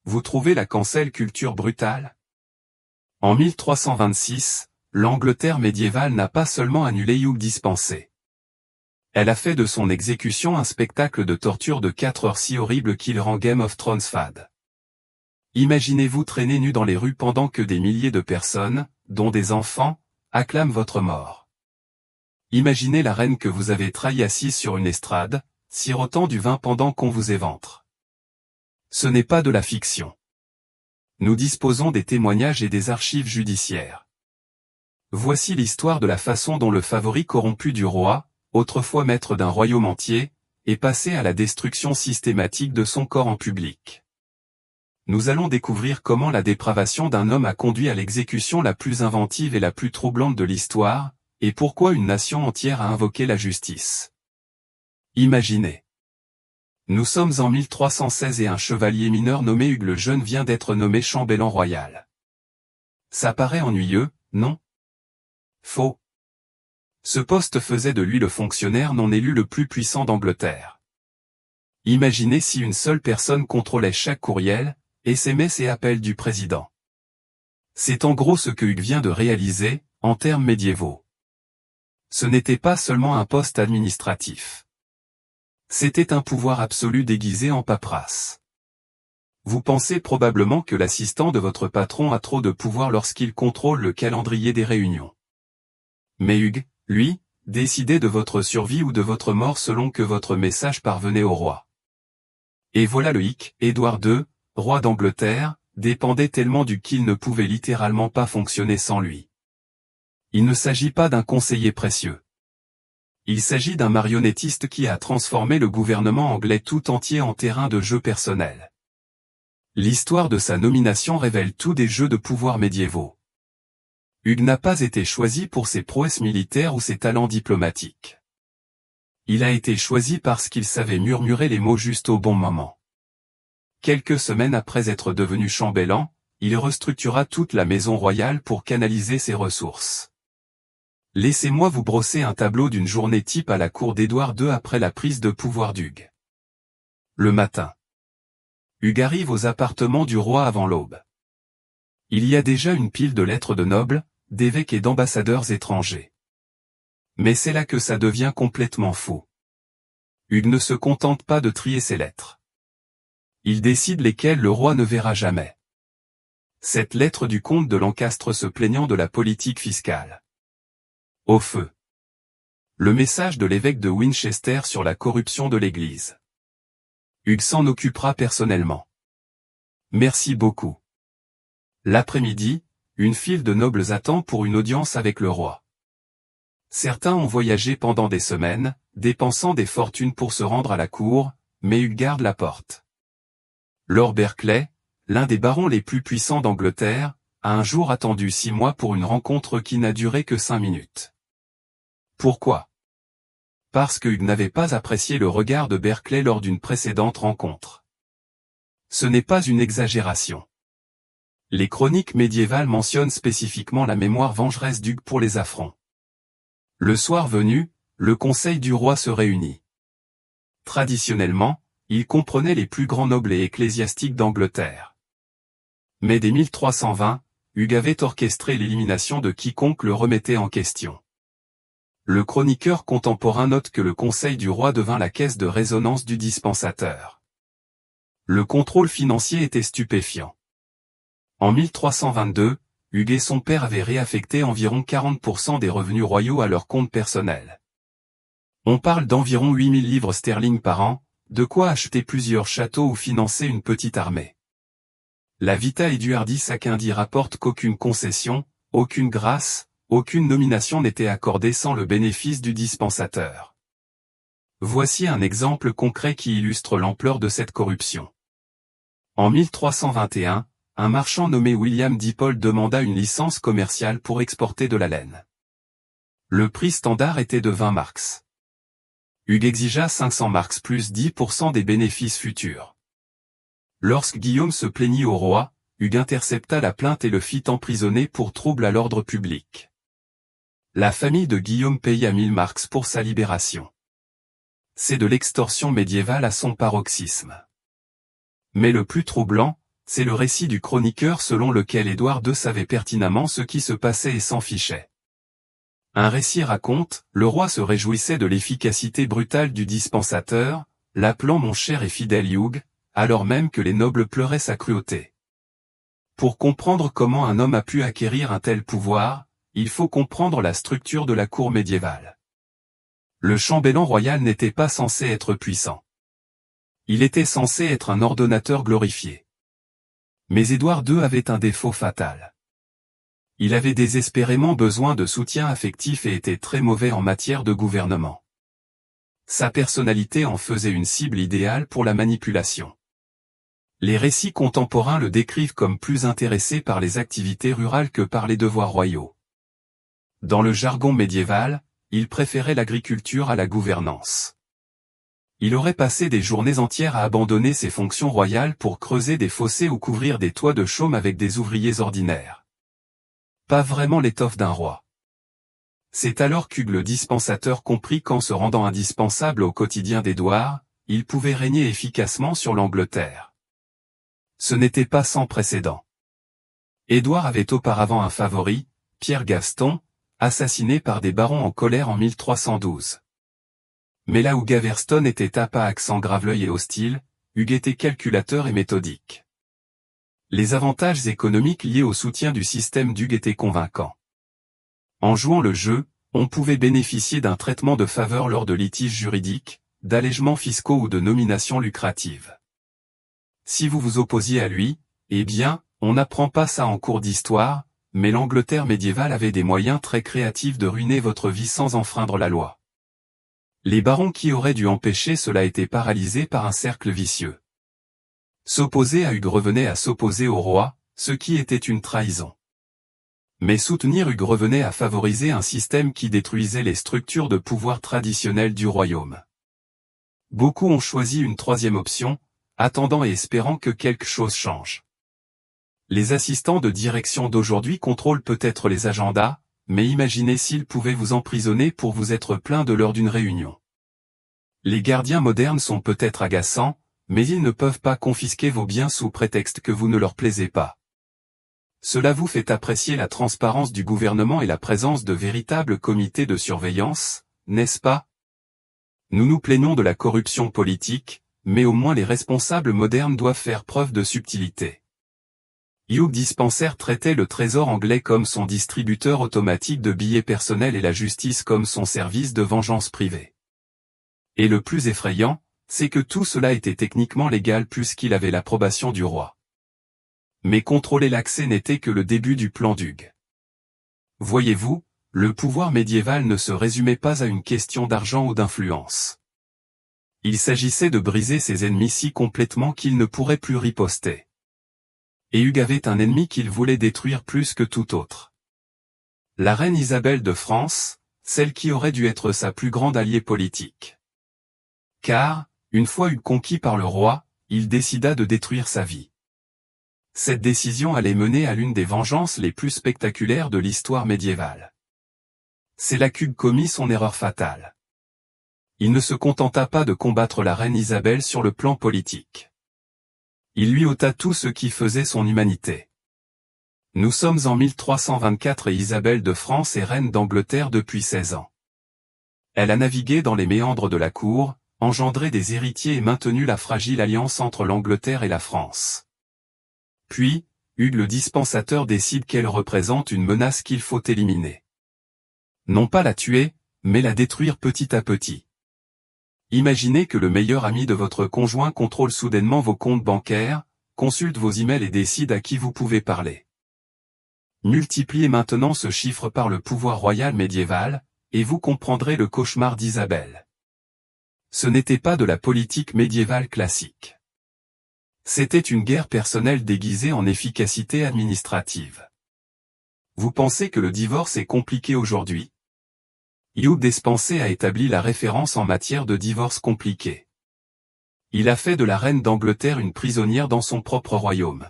vous trouvez la cancel culture brutale? En 1326, l'Angleterre médiévale n'a pas seulement annulé Hugh dispensé. Elle a fait de son exécution un spectacle de torture de 4 heures si horrible qu'il rend Game of Thrones fade. Imaginez-vous traîner nu dans les rues pendant que des milliers de personnes, dont des enfants, acclament votre mort. Imaginez la reine que vous avez trahie assise sur une estrade, sirotant du vin pendant qu'on vous éventre. Ce n'est pas de la fiction. Nous disposons des témoignages et des archives judiciaires. Voici l'histoire de la façon dont le favori corrompu du roi, autrefois maître d'un royaume entier, est passé à la destruction systématique de son corps en public. Nous allons découvrir comment la dépravation d'un homme a conduit à l'exécution la plus inventive et la plus troublante de l'histoire, et pourquoi une nation entière a invoqué la justice. Imaginez. Nous sommes en 1316 et un chevalier mineur nommé Hugues le Jeune vient d'être nommé chambellan royal. Ça paraît ennuyeux, non? Faux. Ce poste faisait de lui le fonctionnaire non élu le plus puissant d'Angleterre. Imaginez si une seule personne contrôlait chaque courriel, SMS et appels du président. C'est en gros ce que Hugues vient de réaliser, en termes médiévaux. Ce n'était pas seulement un poste administratif. C'était un pouvoir absolu déguisé en paperasse. Vous pensez probablement que l'assistant de votre patron a trop de pouvoir lorsqu'il contrôle le calendrier des réunions. Mais Hugues, lui, décidait de votre survie ou de votre mort selon que votre message parvenait au roi. Et voilà le hic, Édouard II, roi d'Angleterre, dépendait tellement du qu'il ne pouvait littéralement pas fonctionner sans lui. Il ne s'agit pas d'un conseiller précieux. Il s'agit d'un marionnettiste qui a transformé le gouvernement anglais tout entier en terrain de jeu personnel. L'histoire de sa nomination révèle tout des jeux de pouvoir médiévaux. Hugues n'a pas été choisi pour ses prouesses militaires ou ses talents diplomatiques. Il a été choisi parce qu'il savait murmurer les mots juste au bon moment. Quelques semaines après être devenu chambellan, il restructura toute la maison royale pour canaliser ses ressources. Laissez-moi vous brosser un tableau d'une journée type à la cour d'Édouard II après la prise de pouvoir d'Hugues. Le matin. Hugues arrive aux appartements du roi avant l'aube. Il y a déjà une pile de lettres de nobles, d'évêques et d'ambassadeurs étrangers. Mais c'est là que ça devient complètement fou. Hugues ne se contente pas de trier ses lettres. Il décide lesquelles le roi ne verra jamais. Cette lettre du comte de Lancastre se plaignant de la politique fiscale. Au feu. Le message de l'évêque de Winchester sur la corruption de l'Église. Hugues s'en occupera personnellement. Merci beaucoup. L'après-midi, une file de nobles attend pour une audience avec le roi. Certains ont voyagé pendant des semaines, dépensant des fortunes pour se rendre à la cour, mais Hugues garde la porte. Lord Berkeley, l'un des barons les plus puissants d'Angleterre, a un jour attendu 6 mois pour une rencontre qui n'a duré que 5 minutes. Pourquoi? Parce que Hugues n'avait pas apprécié le regard de Berkeley lors d'une précédente rencontre. Ce n'est pas une exagération. Les chroniques médiévales mentionnent spécifiquement la mémoire vengeresse d'Hugues pour les affronts. Le soir venu, le conseil du roi se réunit. Traditionnellement, il comprenait les plus grands nobles et ecclésiastiques d'Angleterre. Mais dès 1320, Hugues avait orchestré l'élimination de quiconque le remettait en question. Le chroniqueur contemporain note que le conseil du roi devint la caisse de résonance du dispensateur. Le contrôle financier était stupéfiant. En 1322, Hugues et son père avaient réaffecté environ 40% des revenus royaux à leur compte personnel. On parle d'environ 8000 livres sterling par an, de quoi acheter plusieurs châteaux ou financer une petite armée. La Vita Eduardis Sakindi rapporte qu'aucune concession, aucune grâce, aucune nomination n'était accordée sans le bénéfice du dispensateur. Voici un exemple concret qui illustre l'ampleur de cette corruption. En 1321, un marchand nommé William Dippold demanda une licence commerciale pour exporter de la laine. Le prix standard était de 20 marks. Hugues exigea 500 marks plus 10% des bénéfices futurs. Lorsque Guillaume se plaignit au roi, Hugues intercepta la plainte et le fit emprisonner pour trouble à l'ordre public. La famille de Guillaume paya 1000 marks pour sa libération. C'est de l'extorsion médiévale à son paroxysme. Mais le plus troublant, c'est le récit du chroniqueur selon lequel Édouard II savait pertinemment ce qui se passait et s'en fichait. Un récit raconte, le roi se réjouissait de l'efficacité brutale du dispensateur, l'appelant mon cher et fidèle Hugh, alors même que les nobles pleuraient sa cruauté. Pour comprendre comment un homme a pu acquérir un tel pouvoir, il faut comprendre la structure de la cour médiévale. Le chambellan royal n'était pas censé être puissant. Il était censé être un ordonnateur glorifié. Mais Édouard II avait un défaut fatal. Il avait désespérément besoin de soutien affectif et était très mauvais en matière de gouvernement. Sa personnalité en faisait une cible idéale pour la manipulation. Les récits contemporains le décrivent comme plus intéressé par les activités rurales que par les devoirs royaux. Dans le jargon médiéval, il préférait l'agriculture à la gouvernance. Il aurait passé des journées entières à abandonner ses fonctions royales pour creuser des fossés ou couvrir des toits de chaume avec des ouvriers ordinaires. Pas vraiment l'étoffe d'un roi. C'est alors qu'Hugues le dispensateur comprit qu'en se rendant indispensable au quotidien d'Édouard, il pouvait régner efficacement sur l'Angleterre. Ce n'était pas sans précédent. Édouard avait auparavant un favori, Pierre Gaston, assassiné par des barons en colère en 1312. Mais là où Gaverstone était à accent graveleuil et hostile, Hugues était calculateur et méthodique. Les avantages économiques liés au soutien du système d'Hugues étaient convaincants. En jouant le jeu, on pouvait bénéficier d'un traitement de faveur lors de litiges juridiques, d'allègements fiscaux ou de nominations lucratives. Si vous vous opposiez à lui, eh bien, on n'apprend pas ça en cours d'histoire, mais l'Angleterre médiévale avait des moyens très créatifs de ruiner votre vie sans enfreindre la loi. Les barons qui auraient dû empêcher cela étaient paralysés par un cercle vicieux. S'opposer à Hugues revenait à s'opposer au roi, ce qui était une trahison. Mais soutenir Hugues revenait à favoriser un système qui détruisait les structures de pouvoir traditionnelles du royaume. Beaucoup ont choisi une troisième option, attendant et espérant que quelque chose change. Les assistants de direction d'aujourd'hui contrôlent peut-être les agendas, mais imaginez s'ils pouvaient vous emprisonner pour vous être plaint de lors d'une réunion. Les gardiens modernes sont peut-être agaçants, mais ils ne peuvent pas confisquer vos biens sous prétexte que vous ne leur plaisez pas. Cela vous fait apprécier la transparence du gouvernement et la présence de véritables comités de surveillance, n'est-ce pas? Nous nous plaignons de la corruption politique, mais au moins les responsables modernes doivent faire preuve de subtilité. Hugh Dispenser traitait le trésor anglais comme son distributeur automatique de billets personnels et la justice comme son service de vengeance privée. Et le plus effrayant, c'est que tout cela était techniquement légal puisqu'il avait l'approbation du roi. Mais contrôler l'accès n'était que le début du plan d'Hugues. Voyez-vous, le pouvoir médiéval ne se résumait pas à une question d'argent ou d'influence. Il s'agissait de briser ses ennemis si complètement qu'ils ne pourraient plus riposter. Et Hugues avait un ennemi qu'il voulait détruire plus que tout autre. La reine Isabelle de France, celle qui aurait dû être sa plus grande alliée politique. Car, une fois Hugues conquis par le roi, il décida de détruire sa vie. Cette décision allait mener à l'une des vengeances les plus spectaculaires de l'histoire médiévale. C'est là qu'Hugues commit son erreur fatale. Il ne se contenta pas de combattre la reine Isabelle sur le plan politique. Il lui ôta tout ce qui faisait son humanité. Nous sommes en 1324 et Isabelle de France est reine d'Angleterre depuis 16 ans. Elle a navigué dans les méandres de la cour, engendré des héritiers et maintenu la fragile alliance entre l'Angleterre et la France. Puis, Hugues le dispensateur décide qu'elle représente une menace qu'il faut éliminer. Non pas la tuer, mais la détruire petit à petit. Imaginez que le meilleur ami de votre conjoint contrôle soudainement vos comptes bancaires, consulte vos emails et décide à qui vous pouvez parler. Multipliez maintenant ce chiffre par le pouvoir royal médiéval, et vous comprendrez le cauchemar d'Isabelle. Ce n'était pas de la politique médiévale classique. C'était une guerre personnelle déguisée en efficacité administrative. Vous pensez que le divorce est compliqué aujourd'hui? Hugh Dispenser a établi la référence en matière de divorce compliqué. Il a fait de la reine d'Angleterre une prisonnière dans son propre royaume.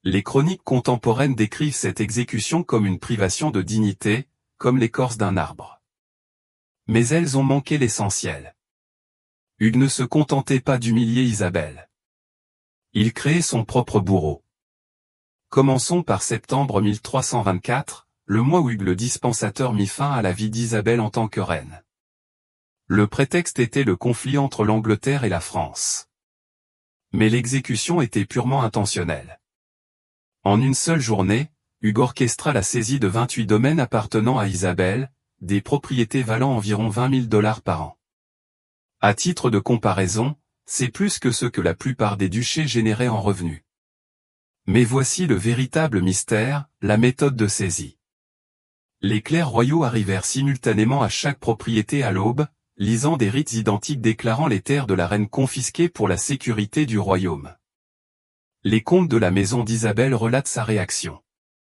Les chroniques contemporaines décrivent cette exécution comme une privation de dignité, comme l'écorce d'un arbre. Mais elles ont manqué l'essentiel. Hugues ne se contentait pas d'humilier Isabelle. Il créait son propre bourreau. Commençons par septembre 1324, le mois où Hugues le dispensateur mit fin à la vie d'Isabelle en tant que reine. Le prétexte était le conflit entre l'Angleterre et la France. Mais l'exécution était purement intentionnelle. En une seule journée, Hugues orchestra la saisie de 28 domaines appartenant à Isabelle, des propriétés valant environ $20 000 par an. À titre de comparaison, c'est plus que ce que la plupart des duchés généraient en revenus. Mais voici le véritable mystère, la méthode de saisie. Les clercs royaux arrivèrent simultanément à chaque propriété à l'aube, lisant des rites identiques déclarant les terres de la reine confisquées pour la sécurité du royaume. Les contes de la maison d'Isabelle relatent sa réaction.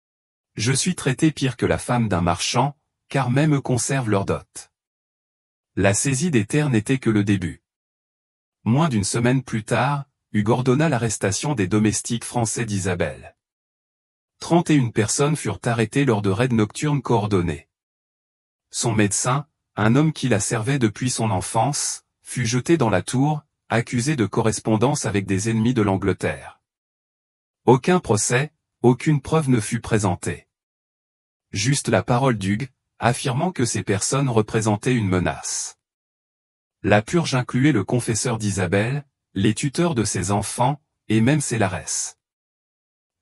« Je suis traité pire que la femme d'un marchand, car même eux conservent leur dot. » La saisie des terres n'était que le début. Moins d'une semaine plus tard, Hugues ordonna l'arrestation des domestiques français d'Isabelle. 31 personnes furent arrêtées lors de raids nocturnes coordonnés. Son médecin, un homme qui la servait depuis son enfance, fut jeté dans la tour, accusé de correspondance avec des ennemis de l'Angleterre. Aucun procès, aucune preuve ne fut présentée. Juste la parole d'Hugues, affirmant que ces personnes représentaient une menace. La purge incluait le confesseur d'Isabelle, les tuteurs de ses enfants, et même ses laresses.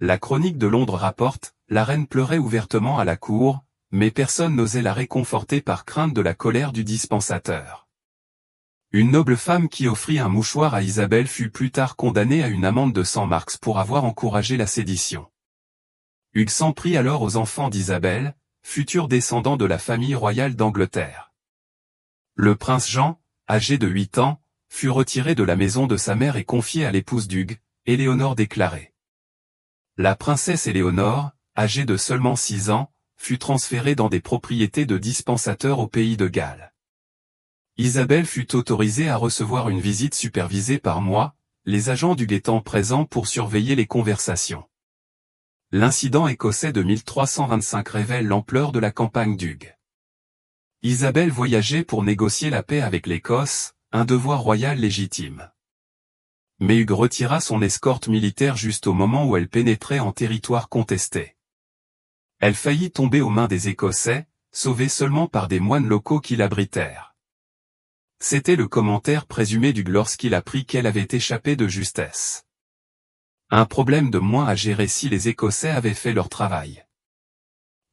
La chronique de Londres rapporte, la reine pleurait ouvertement à la cour, mais personne n'osait la réconforter par crainte de la colère du dispensateur. Une noble femme qui offrit un mouchoir à Isabelle fut plus tard condamnée à une amende de 100 marks pour avoir encouragé la sédition. Hugues s'en prit alors aux enfants d'Isabelle, futurs descendants de la famille royale d'Angleterre. Le prince Jean, âgé de 8 ans, fut retiré de la maison de sa mère et confié à l'épouse d'Hugues, Éléonore déclarée. La princesse Éléonore, âgée de seulement 6 ans, fut transférée dans des propriétés de dispensateurs au pays de Galles. Isabelle fut autorisée à recevoir une visite supervisée par mois, les agents d'Hugues étant présents pour surveiller les conversations. L'incident écossais de 1325 révèle l'ampleur de la campagne d'Hugues. Isabelle voyageait pour négocier la paix avec l'Écosse, un devoir royal légitime. Mais Hugues retira son escorte militaire juste au moment où elle pénétrait en territoire contesté. Elle faillit tomber aux mains des Écossais, sauvée seulement par des moines locaux qui l'abritèrent. C'était le commentaire présumé d'Hugues lorsqu'il apprit qu'elle avait échappé de justesse. Un problème de moins à gérer si les Écossais avaient fait leur travail.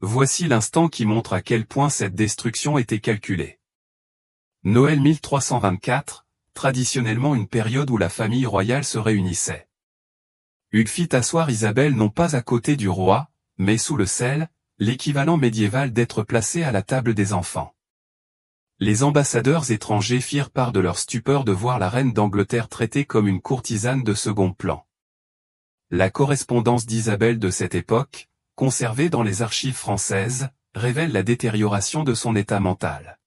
Voici l'instant qui montre à quel point cette destruction était calculée. Noël 1324, traditionnellement une période où la famille royale se réunissait. Hugues fit asseoir Isabelle non pas à côté du roi, mais sous le sel, l'équivalent médiéval d'être placé à la table des enfants. Les ambassadeurs étrangers firent part de leur stupeur de voir la reine d'Angleterre traitée comme une courtisane de second plan. La correspondance d'Isabelle de cette époque, conservée dans les archives françaises, révèle la détérioration de son état mental.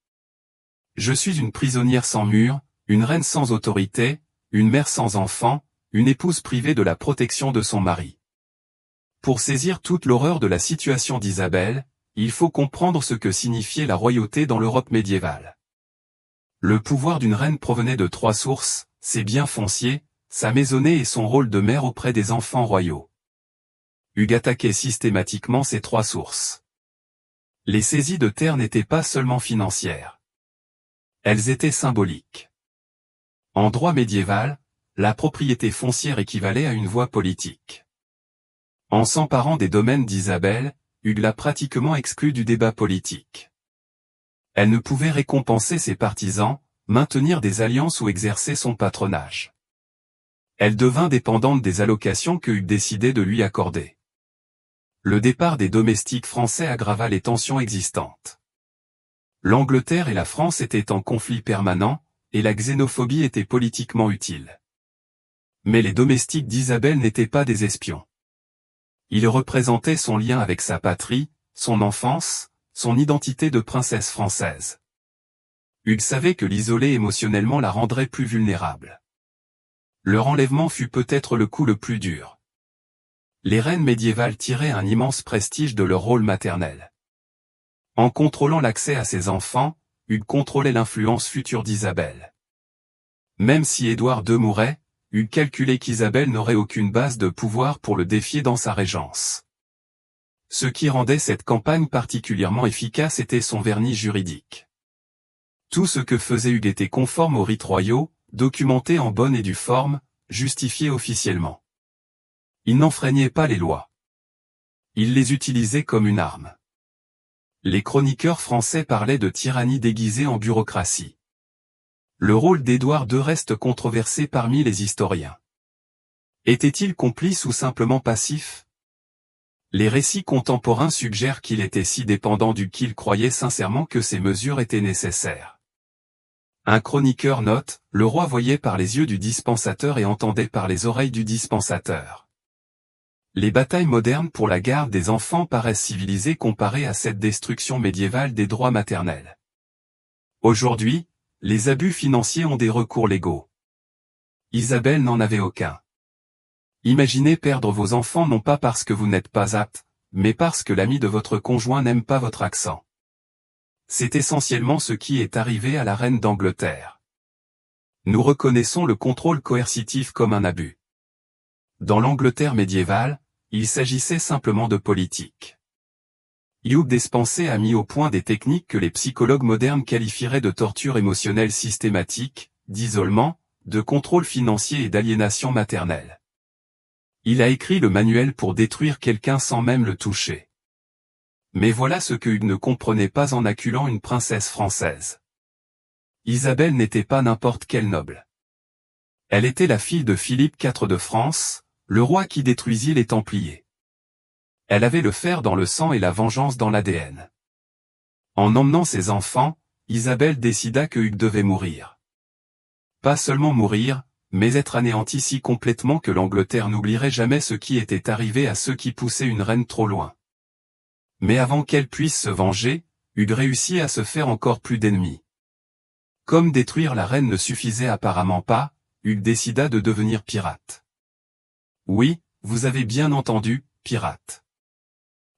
Je suis une prisonnière sans mur, une reine sans autorité, une mère sans enfant, une épouse privée de la protection de son mari. Pour saisir toute l'horreur de la situation d'Isabelle, il faut comprendre ce que signifiait la royauté dans l'Europe médiévale. Le pouvoir d'une reine provenait de 3 sources, ses biens fonciers, sa maisonnée et son rôle de mère auprès des enfants royaux. Hugues attaquait systématiquement ces 3 sources. Les saisies de terres n'étaient pas seulement financières. Elles étaient symboliques. En droit médiéval, la propriété foncière équivalait à une voix politique. En s'emparant des domaines d'Isabelle, Hugues l'a pratiquement exclue du débat politique. Elle ne pouvait récompenser ses partisans, maintenir des alliances ou exercer son patronage. Elle devint dépendante des allocations que Hugues décidait de lui accorder. Le départ des domestiques français aggrava les tensions existantes. L'Angleterre et la France étaient en conflit permanent, et la xénophobie était politiquement utile. Mais les domestiques d'Isabelle n'étaient pas des espions. Ils représentaient son lien avec sa patrie, son enfance, son identité de princesse française. Hugues savait que l'isoler émotionnellement la rendrait plus vulnérable. Leur enlèvement fut peut-être le coup le plus dur. Les reines médiévales tiraient un immense prestige de leur rôle maternel. En contrôlant l'accès à ses enfants, Hugues contrôlait l'influence future d'Isabelle. Même si Édouard II mourait, Hugues calculait qu'Isabelle n'aurait aucune base de pouvoir pour le défier dans sa régence. Ce qui rendait cette campagne particulièrement efficace était son vernis juridique. Tout ce que faisait Hugues était conforme aux rites royaux, documenté en bonne et due forme, justifié officiellement. Il n'enfreignait pas les lois. Il les utilisait comme une arme. Les chroniqueurs français parlaient de tyrannie déguisée en bureaucratie. Le rôle d'Édouard II reste controversé parmi les historiens. Était-il complice ou simplement passif? Les récits contemporains suggèrent qu'il était si dépendant du qu'il croyait sincèrement que ces mesures étaient nécessaires. Un chroniqueur note, le roi voyait par les yeux du dispensateur et entendait par les oreilles du dispensateur. Les batailles modernes pour la garde des enfants paraissent civilisées comparées à cette destruction médiévale des droits maternels. Aujourd'hui, les abus financiers ont des recours légaux. Isabelle n'en avait aucun. Imaginez perdre vos enfants non pas parce que vous n'êtes pas apte, mais parce que l'ami de votre conjoint n'aime pas votre accent. C'est essentiellement ce qui est arrivé à la reine d'Angleterre. Nous reconnaissons le contrôle coercitif comme un abus. Dans l'Angleterre médiévale, il s'agissait simplement de politique. Hugh Despenser a mis au point des techniques que les psychologues modernes qualifieraient de torture émotionnelle systématique, d'isolement, de contrôle financier et d'aliénation maternelle. Il a écrit le manuel pour détruire quelqu'un sans même le toucher. Mais voilà ce que Hugues ne comprenait pas en acculant une princesse française. Isabelle n'était pas n'importe quelle noble. Elle était la fille de Philippe IV de France, le roi qui détruisit les Templiers. Elle avait le fer dans le sang et la vengeance dans l'ADN. En emmenant ses enfants, Isabelle décida que Hugues devait mourir. Pas seulement mourir, mais être anéanti si complètement que l'Angleterre n'oublierait jamais ce qui était arrivé à ceux qui poussaient une reine trop loin. Mais avant qu'elle puisse se venger, Hugues réussit à se faire encore plus d'ennemis. Comme détruire la reine ne suffisait apparemment pas, Hugues décida de devenir pirate. Oui, vous avez bien entendu, pirate.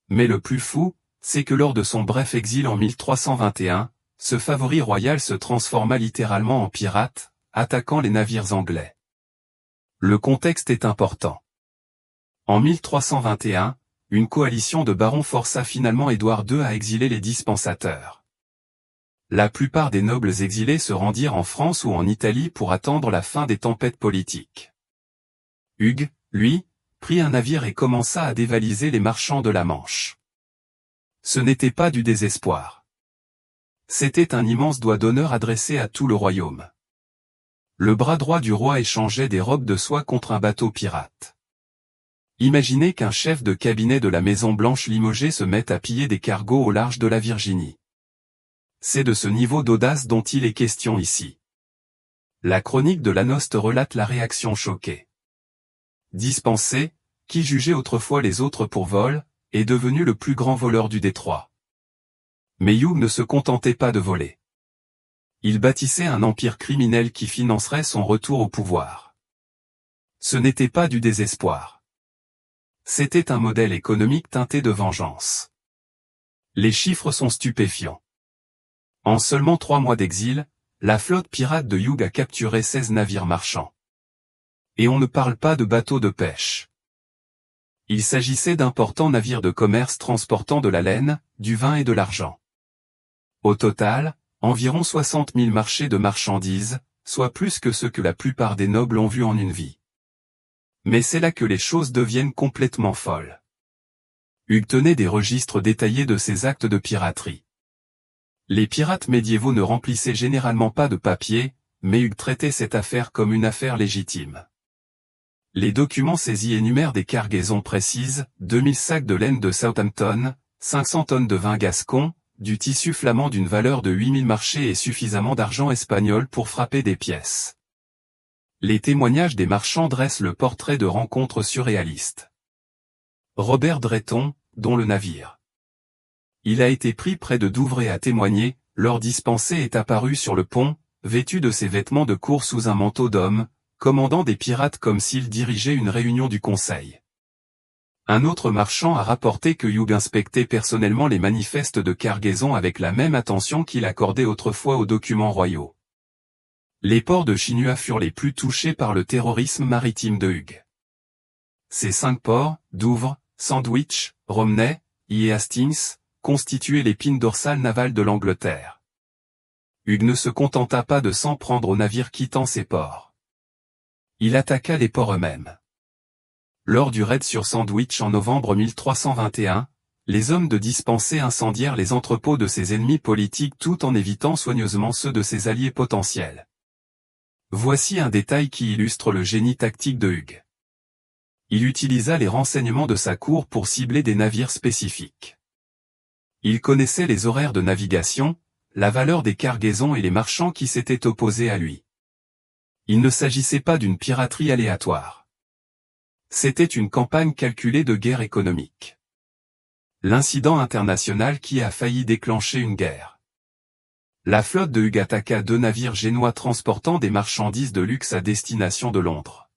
Mais le plus fou, c'est que lors de son bref exil en 1321, ce favori royal se transforma littéralement en pirate, attaquant les navires anglais. Le contexte est important. En 1321, une coalition de barons força finalement Édouard II à exiler les dispensateurs. La plupart des nobles exilés se rendirent en France ou en Italie pour attendre la fin des tempêtes politiques. Hugues, lui, prit un navire et commença à dévaliser les marchands de la Manche. Ce n'était pas du désespoir. C'était un immense doigt d'honneur adressé à tout le royaume. Le bras droit du roi échangeait des robes de soie contre un bateau pirate. Imaginez qu'un chef de cabinet de la Maison Blanche limogée se mette à piller des cargos au large de la Virginie. C'est de ce niveau d'audace dont il est question ici. La chronique de Lanoste relate la réaction choquée. Despenser, qui jugeait autrefois les autres pour vol, est devenu le plus grand voleur du détroit. Mais Hugh ne se contentait pas de voler. Il bâtissait un empire criminel qui financerait son retour au pouvoir. Ce n'était pas du désespoir. C'était un modèle économique teinté de vengeance. Les chiffres sont stupéfiants. En seulement 3 mois d'exil, la flotte pirate de Hugh a capturé 16 navires marchands. Et on ne parle pas de bateaux de pêche. Il s'agissait d'importants navires de commerce transportant de la laine, du vin et de l'argent. Au total, environ 60 000 marchés de marchandises, soit plus que ce que la plupart des nobles ont vu en une vie. Mais c'est là que les choses deviennent complètement folles. Hugues tenait des registres détaillés de ses actes de piraterie. Les pirates médiévaux ne remplissaient généralement pas de papier, mais Hugues traitait cette affaire comme une affaire légitime. Les documents saisis énumèrent des cargaisons précises, 2000 sacs de laine de Southampton, 500 tonnes de vin gascon, du tissu flamand d'une valeur de 8000 marchés et suffisamment d'argent espagnol pour frapper des pièces. Les témoignages des marchands dressent le portrait de rencontres surréalistes. Robert Drayton, dont le navire. Il a été pris près de Douvres et a témoigné, Lord Despenser est apparu sur le pont, vêtu de ses vêtements de cour sous un manteau d'homme, commandant des pirates comme s'il dirigeait une réunion du conseil. Un autre marchand a rapporté que Hugh inspectait personnellement les manifestes de cargaison avec la même attention qu'il accordait autrefois aux documents royaux. Les ports de Chinua furent les plus touchés par le terrorisme maritime de Hughes. Ces 5 ports, Douvres, Sandwich, Romney, et Hastings, constituaient l'épine dorsale navale de l'Angleterre. Hughes ne se contenta pas de s'en prendre aux navires quittant ces ports. Il attaqua les ports eux-mêmes. Lors du raid sur Sandwich en novembre 1321, les hommes de Dispensé incendièrent les entrepôts de ses ennemis politiques tout en évitant soigneusement ceux de ses alliés potentiels. Voici un détail qui illustre le génie tactique de Hughes. Il utilisa les renseignements de sa cour pour cibler des navires spécifiques. Il connaissait les horaires de navigation, la valeur des cargaisons et les marchands qui s'étaient opposés à lui. Il ne s'agissait pas d'une piraterie aléatoire. C'était une campagne calculée de guerre économique. L'incident international qui a failli déclencher une guerre. La flotte de Hughes attaqua 2 navires génois transportant des marchandises de luxe à destination de Londres.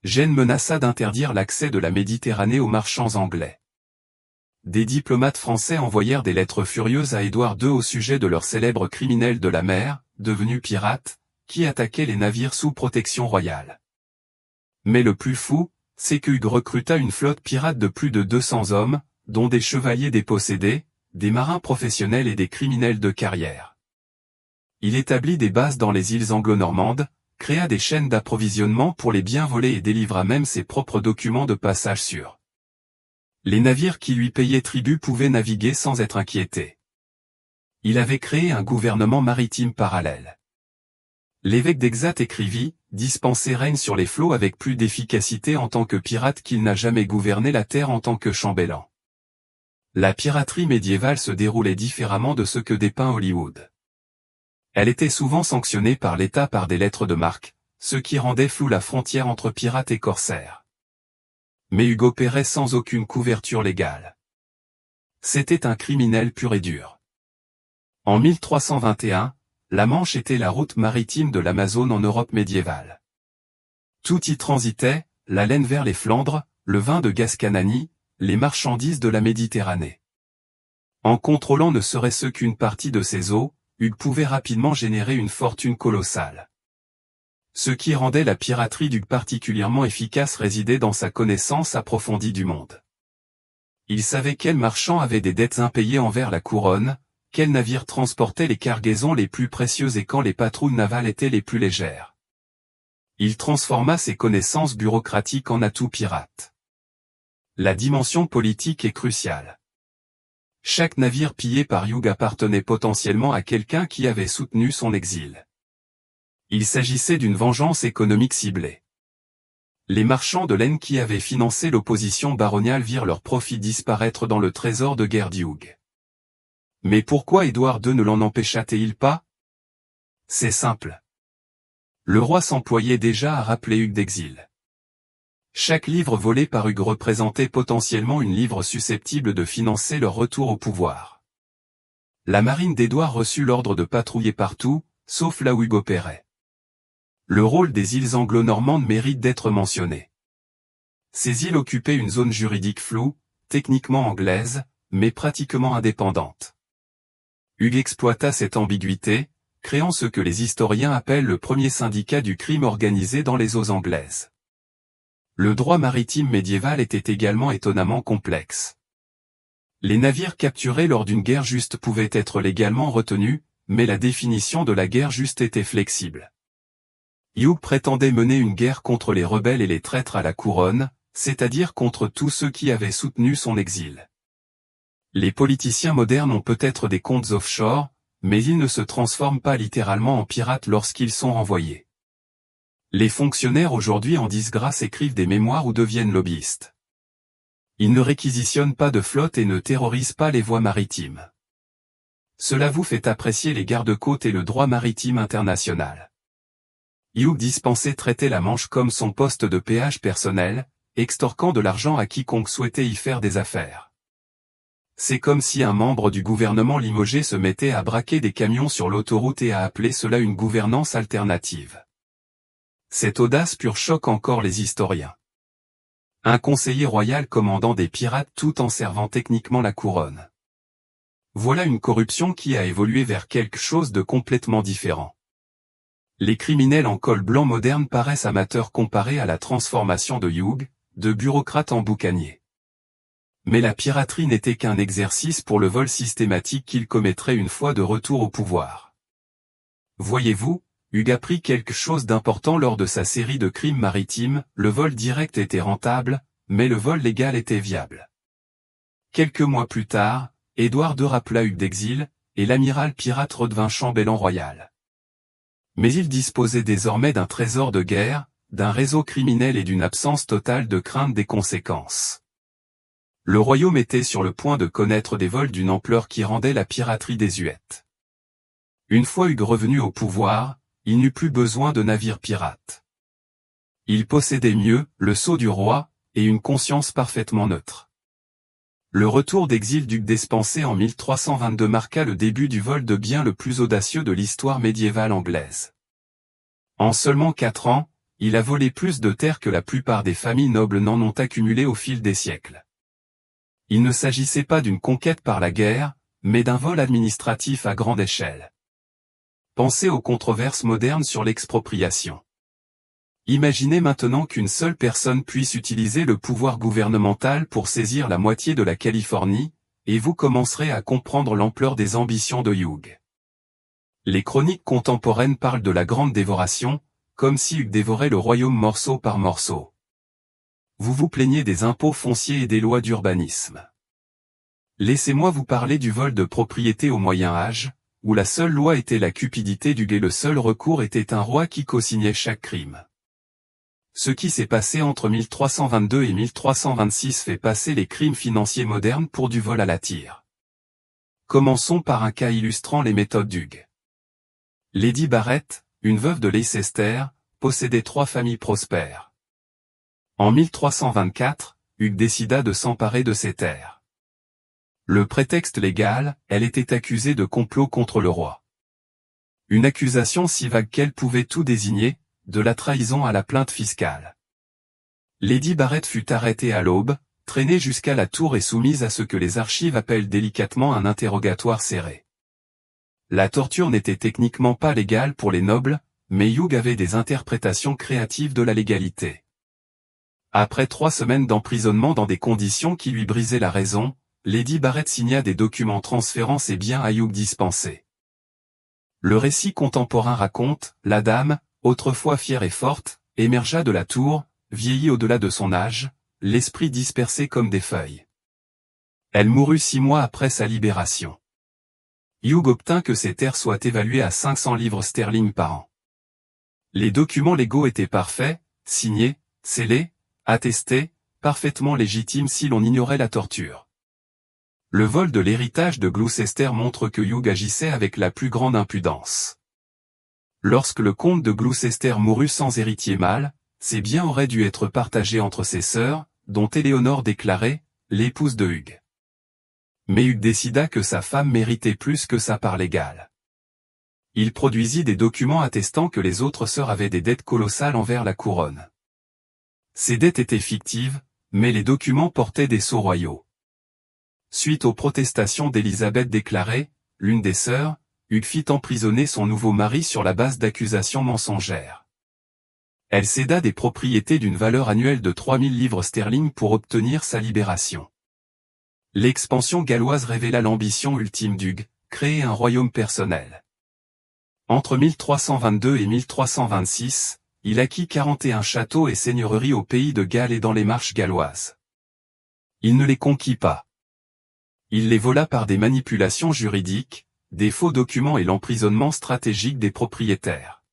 Gênes menaça d'interdire l'accès de la Méditerranée aux marchands anglais. Des diplomates français envoyèrent des lettres furieuses à Édouard II au sujet de leur célèbre criminel de la mer, devenu pirate, qui attaquait les navires sous protection royale. Mais le plus fou, c'est que Hughes recruta une flotte pirate de plus de 200 hommes, dont des chevaliers dépossédés, des marins professionnels et des criminels de carrière. Il établit des bases dans les îles anglo-normandes, créa des chaînes d'approvisionnement pour les biens volés et délivra même ses propres documents de passage sûrs. Les navires qui lui payaient tribut pouvaient naviguer sans être inquiétés. Il avait créé un gouvernement maritime parallèle. L'évêque d'Exat écrivit « Dispensé règne sur les flots avec plus d'efficacité en tant que pirate qu'il n'a jamais gouverné la terre en tant que chambellan ». La piraterie médiévale se déroulait différemment de ce que dépeint Hollywood. Elle était souvent sanctionnée par l'État par des lettres de marque, ce qui rendait floue la frontière entre pirates et corsaires. Mais Hughes opérait sans aucune couverture légale. C'était un criminel pur et dur. En 1321, la Manche était la route maritime de l'Amazone en Europe médiévale. Tout y transitait, la laine vers les Flandres, le vin de Gascananie, les marchandises de la Méditerranée. En contrôlant ne serait-ce qu'une partie de ces eaux, Hughes pouvait rapidement générer une fortune colossale. Ce qui rendait la piraterie d'Hughes particulièrement efficace résidait dans sa connaissance approfondie du monde. Il savait quels marchands avaient des dettes impayées envers la couronne, quels navires transportaient les cargaisons les plus précieuses et quand les patrouilles navales étaient les plus légères. Il transforma ses connaissances bureaucratiques en atouts pirates. La dimension politique est cruciale. Chaque navire pillé par Hughes appartenait potentiellement à quelqu'un qui avait soutenu son exil. Il s'agissait d'une vengeance économique ciblée. Les marchands de laine qui avaient financé l'opposition baroniale virent leurs profits disparaître dans le trésor de guerre d'Hughes. Mais pourquoi Édouard II ne l'en empêcha-t-il pas? C'est simple. Le roi s'employait déjà à rappeler Hughes d'exil. Chaque livre volé par Hughes représentait potentiellement une livre susceptible de financer leur retour au pouvoir. La marine d'Édouard reçut l'ordre de patrouiller partout, sauf là où Hughes opérait. Le rôle des îles anglo-normandes mérite d'être mentionné. Ces îles occupaient une zone juridique floue, techniquement anglaise, mais pratiquement indépendante. Hughes exploita cette ambiguïté, créant ce que les historiens appellent le premier syndicat du crime organisé dans les eaux anglaises. Le droit maritime médiéval était également étonnamment complexe. Les navires capturés lors d'une guerre juste pouvaient être légalement retenus, mais la définition de la guerre juste était flexible. Hughes prétendait mener une guerre contre les rebelles et les traîtres à la couronne, c'est-à-dire contre tous ceux qui avaient soutenu son exil. Les politiciens modernes ont peut-être des comptes offshore, mais ils ne se transforment pas littéralement en pirates lorsqu'ils sont renvoyés. Les fonctionnaires aujourd'hui en disgrâce écrivent des mémoires ou deviennent lobbyistes. Ils ne réquisitionnent pas de flotte et ne terrorisent pas les voies maritimes. Cela vous fait apprécier les garde-côtes et le droit maritime international. Hughes Dispensé traitait la Manche comme son poste de péage personnel, extorquant de l'argent à quiconque souhaitait y faire des affaires. C'est comme si un membre du gouvernement limogé se mettait à braquer des camions sur l'autoroute et à appeler cela une gouvernance alternative. Cette audace pure choque encore les historiens. Un conseiller royal commandant des pirates tout en servant techniquement la couronne. Voilà une corruption qui a évolué vers quelque chose de complètement différent. Les criminels en col blanc moderne paraissent amateurs comparés à la transformation de Hugh, de bureaucrate en boucanier. Mais la piraterie n'était qu'un exercice pour le vol systématique qu'il commettrait une fois de retour au pouvoir. Voyez-vous, Hugh a pris quelque chose d'important lors de sa série de crimes maritimes, le vol direct était rentable, mais le vol légal était viable. Quelques mois plus tard, Édouard II rappela Hugh d'exil, et l'amiral pirate redevint chambellan royal. Mais il disposait désormais d'un trésor de guerre, d'un réseau criminel et d'une absence totale de crainte des conséquences. Le royaume était sur le point de connaître des vols d'une ampleur qui rendait la piraterie désuète. Une fois Hugh revenu au pouvoir, il n'eut plus besoin de navires pirates. Il possédait mieux le sceau du roi, et une conscience parfaitement neutre. Le retour d'exil d'Hugh Despensé en 1322 marqua le début du vol de biens le plus audacieux de l'histoire médiévale anglaise. En seulement 4 ans, il a volé plus de terres que la plupart des familles nobles n'en ont accumulé au fil des siècles. Il ne s'agissait pas d'une conquête par la guerre, mais d'un vol administratif à grande échelle. Pensez aux controverses modernes sur l'expropriation. Imaginez maintenant qu'une seule personne puisse utiliser le pouvoir gouvernemental pour saisir la moitié de la Californie, et vous commencerez à comprendre l'ampleur des ambitions de Hugh. Les chroniques contemporaines parlent de la grande dévoration, comme si Hugh dévorait le royaume morceau par morceau. Vous vous plaignez des impôts fonciers et des lois d'urbanisme. Laissez-moi vous parler du vol de propriété au Moyen-Âge, où la seule loi était la cupidité d'Hugh et le seul recours était un roi qui co-signait chaque crime. Ce qui s'est passé entre 1322 et 1326 fait passer les crimes financiers modernes pour du vol à la tire. Commençons par un cas illustrant les méthodes d'Hugh. Lady Barrett, une veuve de Leicester, possédait 3 familles prospères. En 1324, Hugh décida de s'emparer de ces terres. Le prétexte légal, elle était accusée de complot contre le roi. Une accusation si vague qu'elle pouvait tout désigner, de la trahison à la plainte fiscale. Lady Barrett fut arrêtée à l'aube, traînée jusqu'à la tour et soumise à ce que les archives appellent délicatement un interrogatoire serré. La torture n'était techniquement pas légale pour les nobles, mais Hugh avait des interprétations créatives de la légalité. Après 3 semaines d'emprisonnement dans des conditions qui lui brisaient la raison, Lady Barrett signa des documents transférant ses biens à Hugh Despensé. Le récit contemporain raconte, la dame, autrefois fière et forte, émergea de la tour, vieillie au-delà de son âge, l'esprit dispersé comme des feuilles. Elle mourut 6 mois après sa libération. Hugh obtint que ses terres soient évaluées à 500 livres sterling par an. Les documents légaux étaient parfaits, signés, scellés, attestés, parfaitement légitimes si l'on ignorait la torture. Le vol de l'héritage de Gloucester montre que Hugh agissait avec la plus grande impudence. Lorsque le comte de Gloucester mourut sans héritier mâle, ses biens auraient dû être partagés entre ses sœurs, dont Éléonore déclarée, l'épouse de Hugh. Mais Hugh décida que sa femme méritait plus que sa part légale. Il produisit des documents attestant que les autres sœurs avaient des dettes colossales envers la couronne. Ces dettes étaient fictives, mais les documents portaient des sceaux royaux. Suite aux protestations d'Élisabeth déclarée, l'une des sœurs, Hugh fit emprisonner son nouveau mari sur la base d'accusations mensongères. Elle céda des propriétés d'une valeur annuelle de 3000 livres sterling pour obtenir sa libération. L'expansion galloise révéla l'ambition ultime d'Hugh, créer un royaume personnel. Entre 1322 et 1326, il acquit 41 châteaux et seigneuries au pays de Galles et dans les marches galloises. Il ne les conquit pas. Il les vola par des manipulations juridiques, des faux documents et l'emprisonnement stratégique des propriétaires.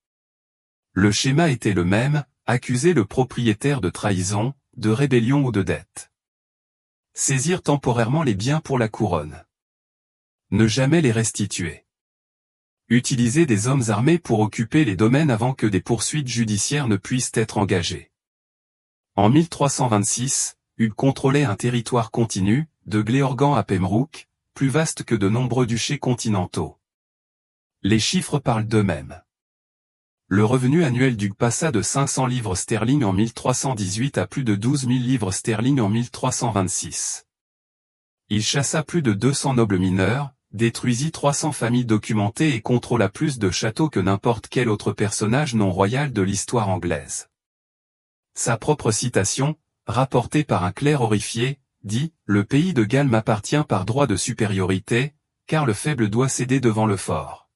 Le schéma était le même, accuser le propriétaire de trahison, de rébellion ou de dette. Saisir temporairement les biens pour la couronne. Ne jamais les restituer. Utiliser des hommes armés pour occuper les domaines avant que des poursuites judiciaires ne puissent être engagées. En 1326, Hugh contrôlait un territoire continu, de Gléorgan à Pembroke, plus vaste que de nombreux duchés continentaux. Les chiffres parlent d'eux-mêmes. Le revenu annuel d'Hugh passa de 500 livres sterling en 1318 à plus de 12 000 livres sterling en 1326. Il chassa plus de 200 nobles mineurs, détruisit 300 familles documentées et contrôla plus de châteaux que n'importe quel autre personnage non royal de l'histoire anglaise. Sa propre citation, rapportée par un clerc horrifié, dit « Le pays de Galles m'appartient par droit de supériorité, car le faible doit céder devant le fort. »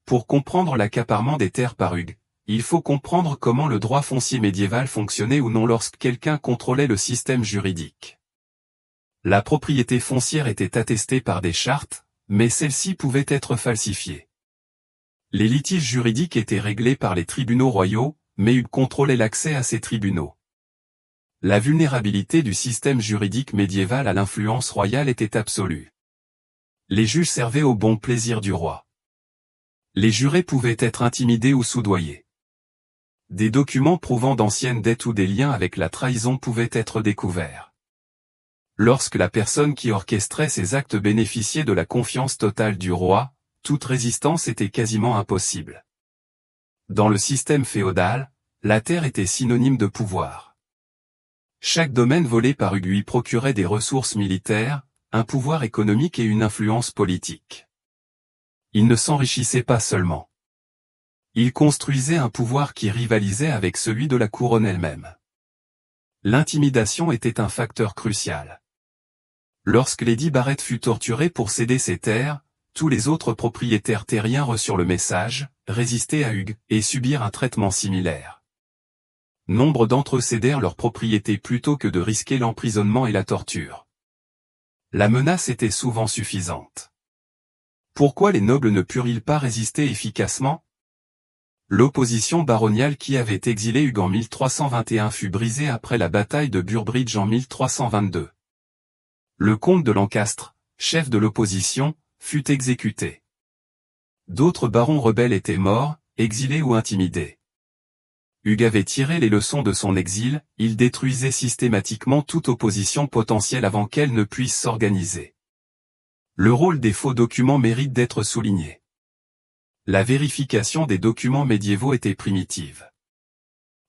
Pour comprendre l'accaparement des terres par Hugues, il faut comprendre comment le droit foncier médiéval fonctionnait ou non lorsque quelqu'un contrôlait le système juridique. La propriété foncière était attestée par des chartes, mais celles-ci pouvaient être falsifiées. Les litiges juridiques étaient réglés par les tribunaux royaux, mais Hugues contrôlait l'accès à ces tribunaux. La vulnérabilité du système juridique médiéval à l'influence royale était absolue. Les juges servaient au bon plaisir du roi. Les jurés pouvaient être intimidés ou soudoyés. Des documents prouvant d'anciennes dettes ou des liens avec la trahison pouvaient être découverts. Lorsque la personne qui orchestrait ces actes bénéficiait de la confiance totale du roi, toute résistance était quasiment impossible. Dans le système féodal, la terre était synonyme de pouvoir. Chaque domaine volé par Hugues lui procurait des ressources militaires, un pouvoir économique et une influence politique. Il ne s'enrichissait pas seulement. Il construisait un pouvoir qui rivalisait avec celui de la couronne elle-même. L'intimidation était un facteur crucial. Lorsque Lady Barrett fut torturée pour céder ses terres, tous les autres propriétaires terriens reçurent le message, résister à Hugues, et subir un traitement similaire. Nombre d'entre eux cédèrent leurs propriétés plutôt que de risquer l'emprisonnement et la torture. La menace était souvent suffisante. Pourquoi les nobles ne purent-ils pas résister efficacement? L'opposition baroniale qui avait exilé Hugues en 1321 fut brisée après la bataille de Burbridge en 1322. Le comte de Lancastre, chef de l'opposition, fut exécuté. D'autres barons rebelles étaient morts, exilés ou intimidés. Hugues avait tiré les leçons de son exil, il détruisait systématiquement toute opposition potentielle avant qu'elle ne puisse s'organiser. Le rôle des faux documents mérite d'être souligné. La vérification des documents médiévaux était primitive.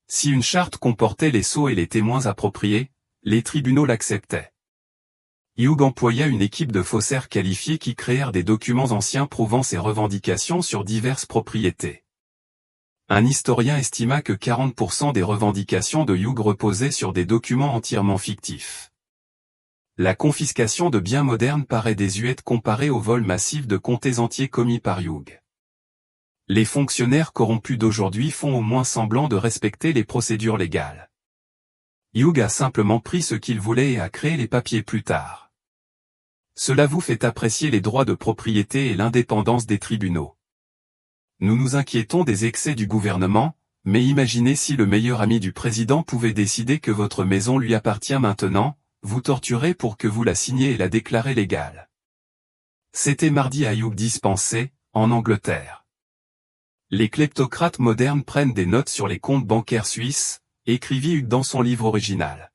Si une charte comportait les sceaux et les témoins appropriés, les tribunaux l'acceptaient. Hugues employa une équipe de faussaires qualifiés qui créèrent des documents anciens prouvant ses revendications sur diverses propriétés. Un historien estima que 40% des revendications de Hugues reposaient sur des documents entièrement fictifs. La confiscation de biens modernes paraît désuète comparée au vol massif de comtés entiers commis par Hugues. Les fonctionnaires corrompus d'aujourd'hui font au moins semblant de respecter les procédures légales. Hugues a simplement pris ce qu'il voulait et a créé les papiers plus tard. Cela vous fait apprécier les droits de propriété et l'indépendance des tribunaux. Nous nous inquiétons des excès du gouvernement, mais imaginez si le meilleur ami du président pouvait décider que votre maison lui appartient maintenant, vous torturez pour que vous la signiez et la déclarez légale. C'était mardi à Hugues dispensé, en Angleterre. Les kleptocrates modernes prennent des notes sur les comptes bancaires suisses, écrivit Hugues dans son livre original.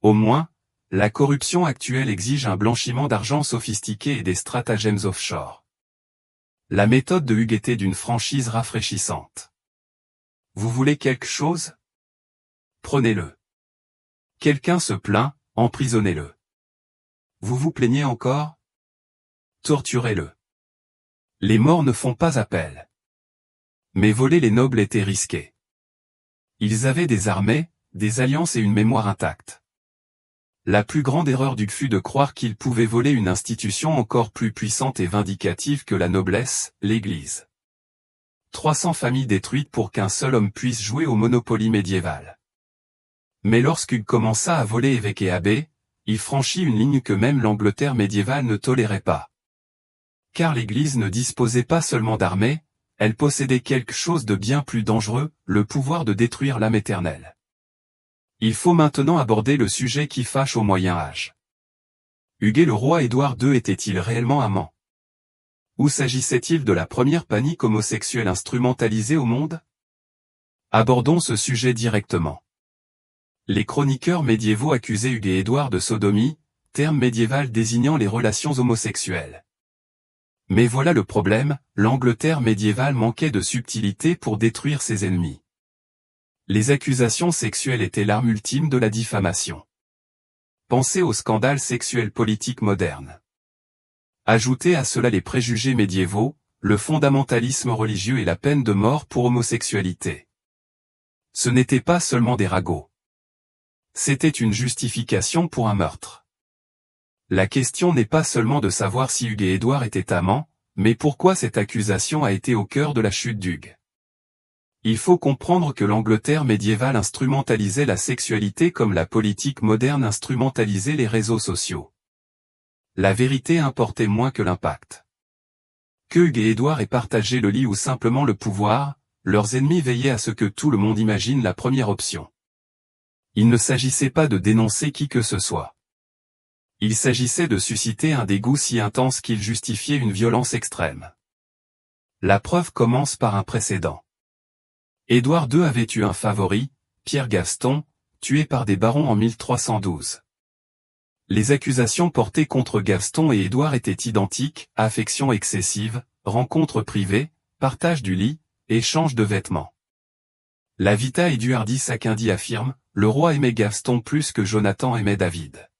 Au moins, la corruption actuelle exige un blanchiment d'argent sophistiqué et des stratagèmes offshore. La méthode de Hugues était d'une franchise rafraîchissante. Vous voulez quelque chose? Prenez-le. Quelqu'un se plaint, emprisonnez-le. Vous vous plaignez encore? Torturez-le. Les morts ne font pas appel. Mais voler les nobles était risqué. Ils avaient des armées, des alliances et une mémoire intacte. La plus grande erreur d'Hugues fut de croire qu'il pouvait voler une institution encore plus puissante et vindicative que la noblesse, l'Église. 300 familles détruites pour qu'un seul homme puisse jouer au Monopoly médiéval. Mais lorsqu'Hugues commença à voler évêques et abbés, il franchit une ligne que même l'Angleterre médiévale ne tolérait pas. Car l'Église ne disposait pas seulement d'armées, elle possédait quelque chose de bien plus dangereux, le pouvoir de détruire l'âme éternelle. Il faut maintenant aborder le sujet qui fâche au Moyen Âge. Hugues et le roi Édouard II étaient-ils réellement amants? Ou s'agissait-il de la première panique homosexuelle instrumentalisée au monde? Abordons ce sujet directement. Les chroniqueurs médiévaux accusaient Hugues et Édouard de sodomie, terme médiéval désignant les relations homosexuelles. Mais voilà le problème, l'Angleterre médiévale manquait de subtilité pour détruire ses ennemis. Les accusations sexuelles étaient l'arme ultime de la diffamation. Pensez au scandale sexuel politique moderne. Ajoutez à cela les préjugés médiévaux, le fondamentalisme religieux et la peine de mort pour homosexualité. Ce n'était pas seulement des ragots. C'était une justification pour un meurtre. La question n'est pas seulement de savoir si Hugues et Édouard étaient amants, mais pourquoi cette accusation a été au cœur de la chute d'Hugues. Il faut comprendre que l'Angleterre médiévale instrumentalisait la sexualité comme la politique moderne instrumentalisait les réseaux sociaux. La vérité importait moins que l'impact. Que Hugues et Édouard aient partagé le lit ou simplement le pouvoir, leurs ennemis veillaient à ce que tout le monde imagine la première option. Il ne s'agissait pas de dénoncer qui que ce soit. Il s'agissait de susciter un dégoût si intense qu'il justifiait une violence extrême. La preuve commence par un précédent. Édouard II avait eu un favori, Pierre Gaston, tué par des barons en 1312. Les accusations portées contre Gaston et Édouard étaient identiques, affection excessive, rencontres privées, partage du lit, échange de vêtements. La Vita Eduardis Sakindi affirme, le roi aimait Gaston plus que Jonathan aimait David.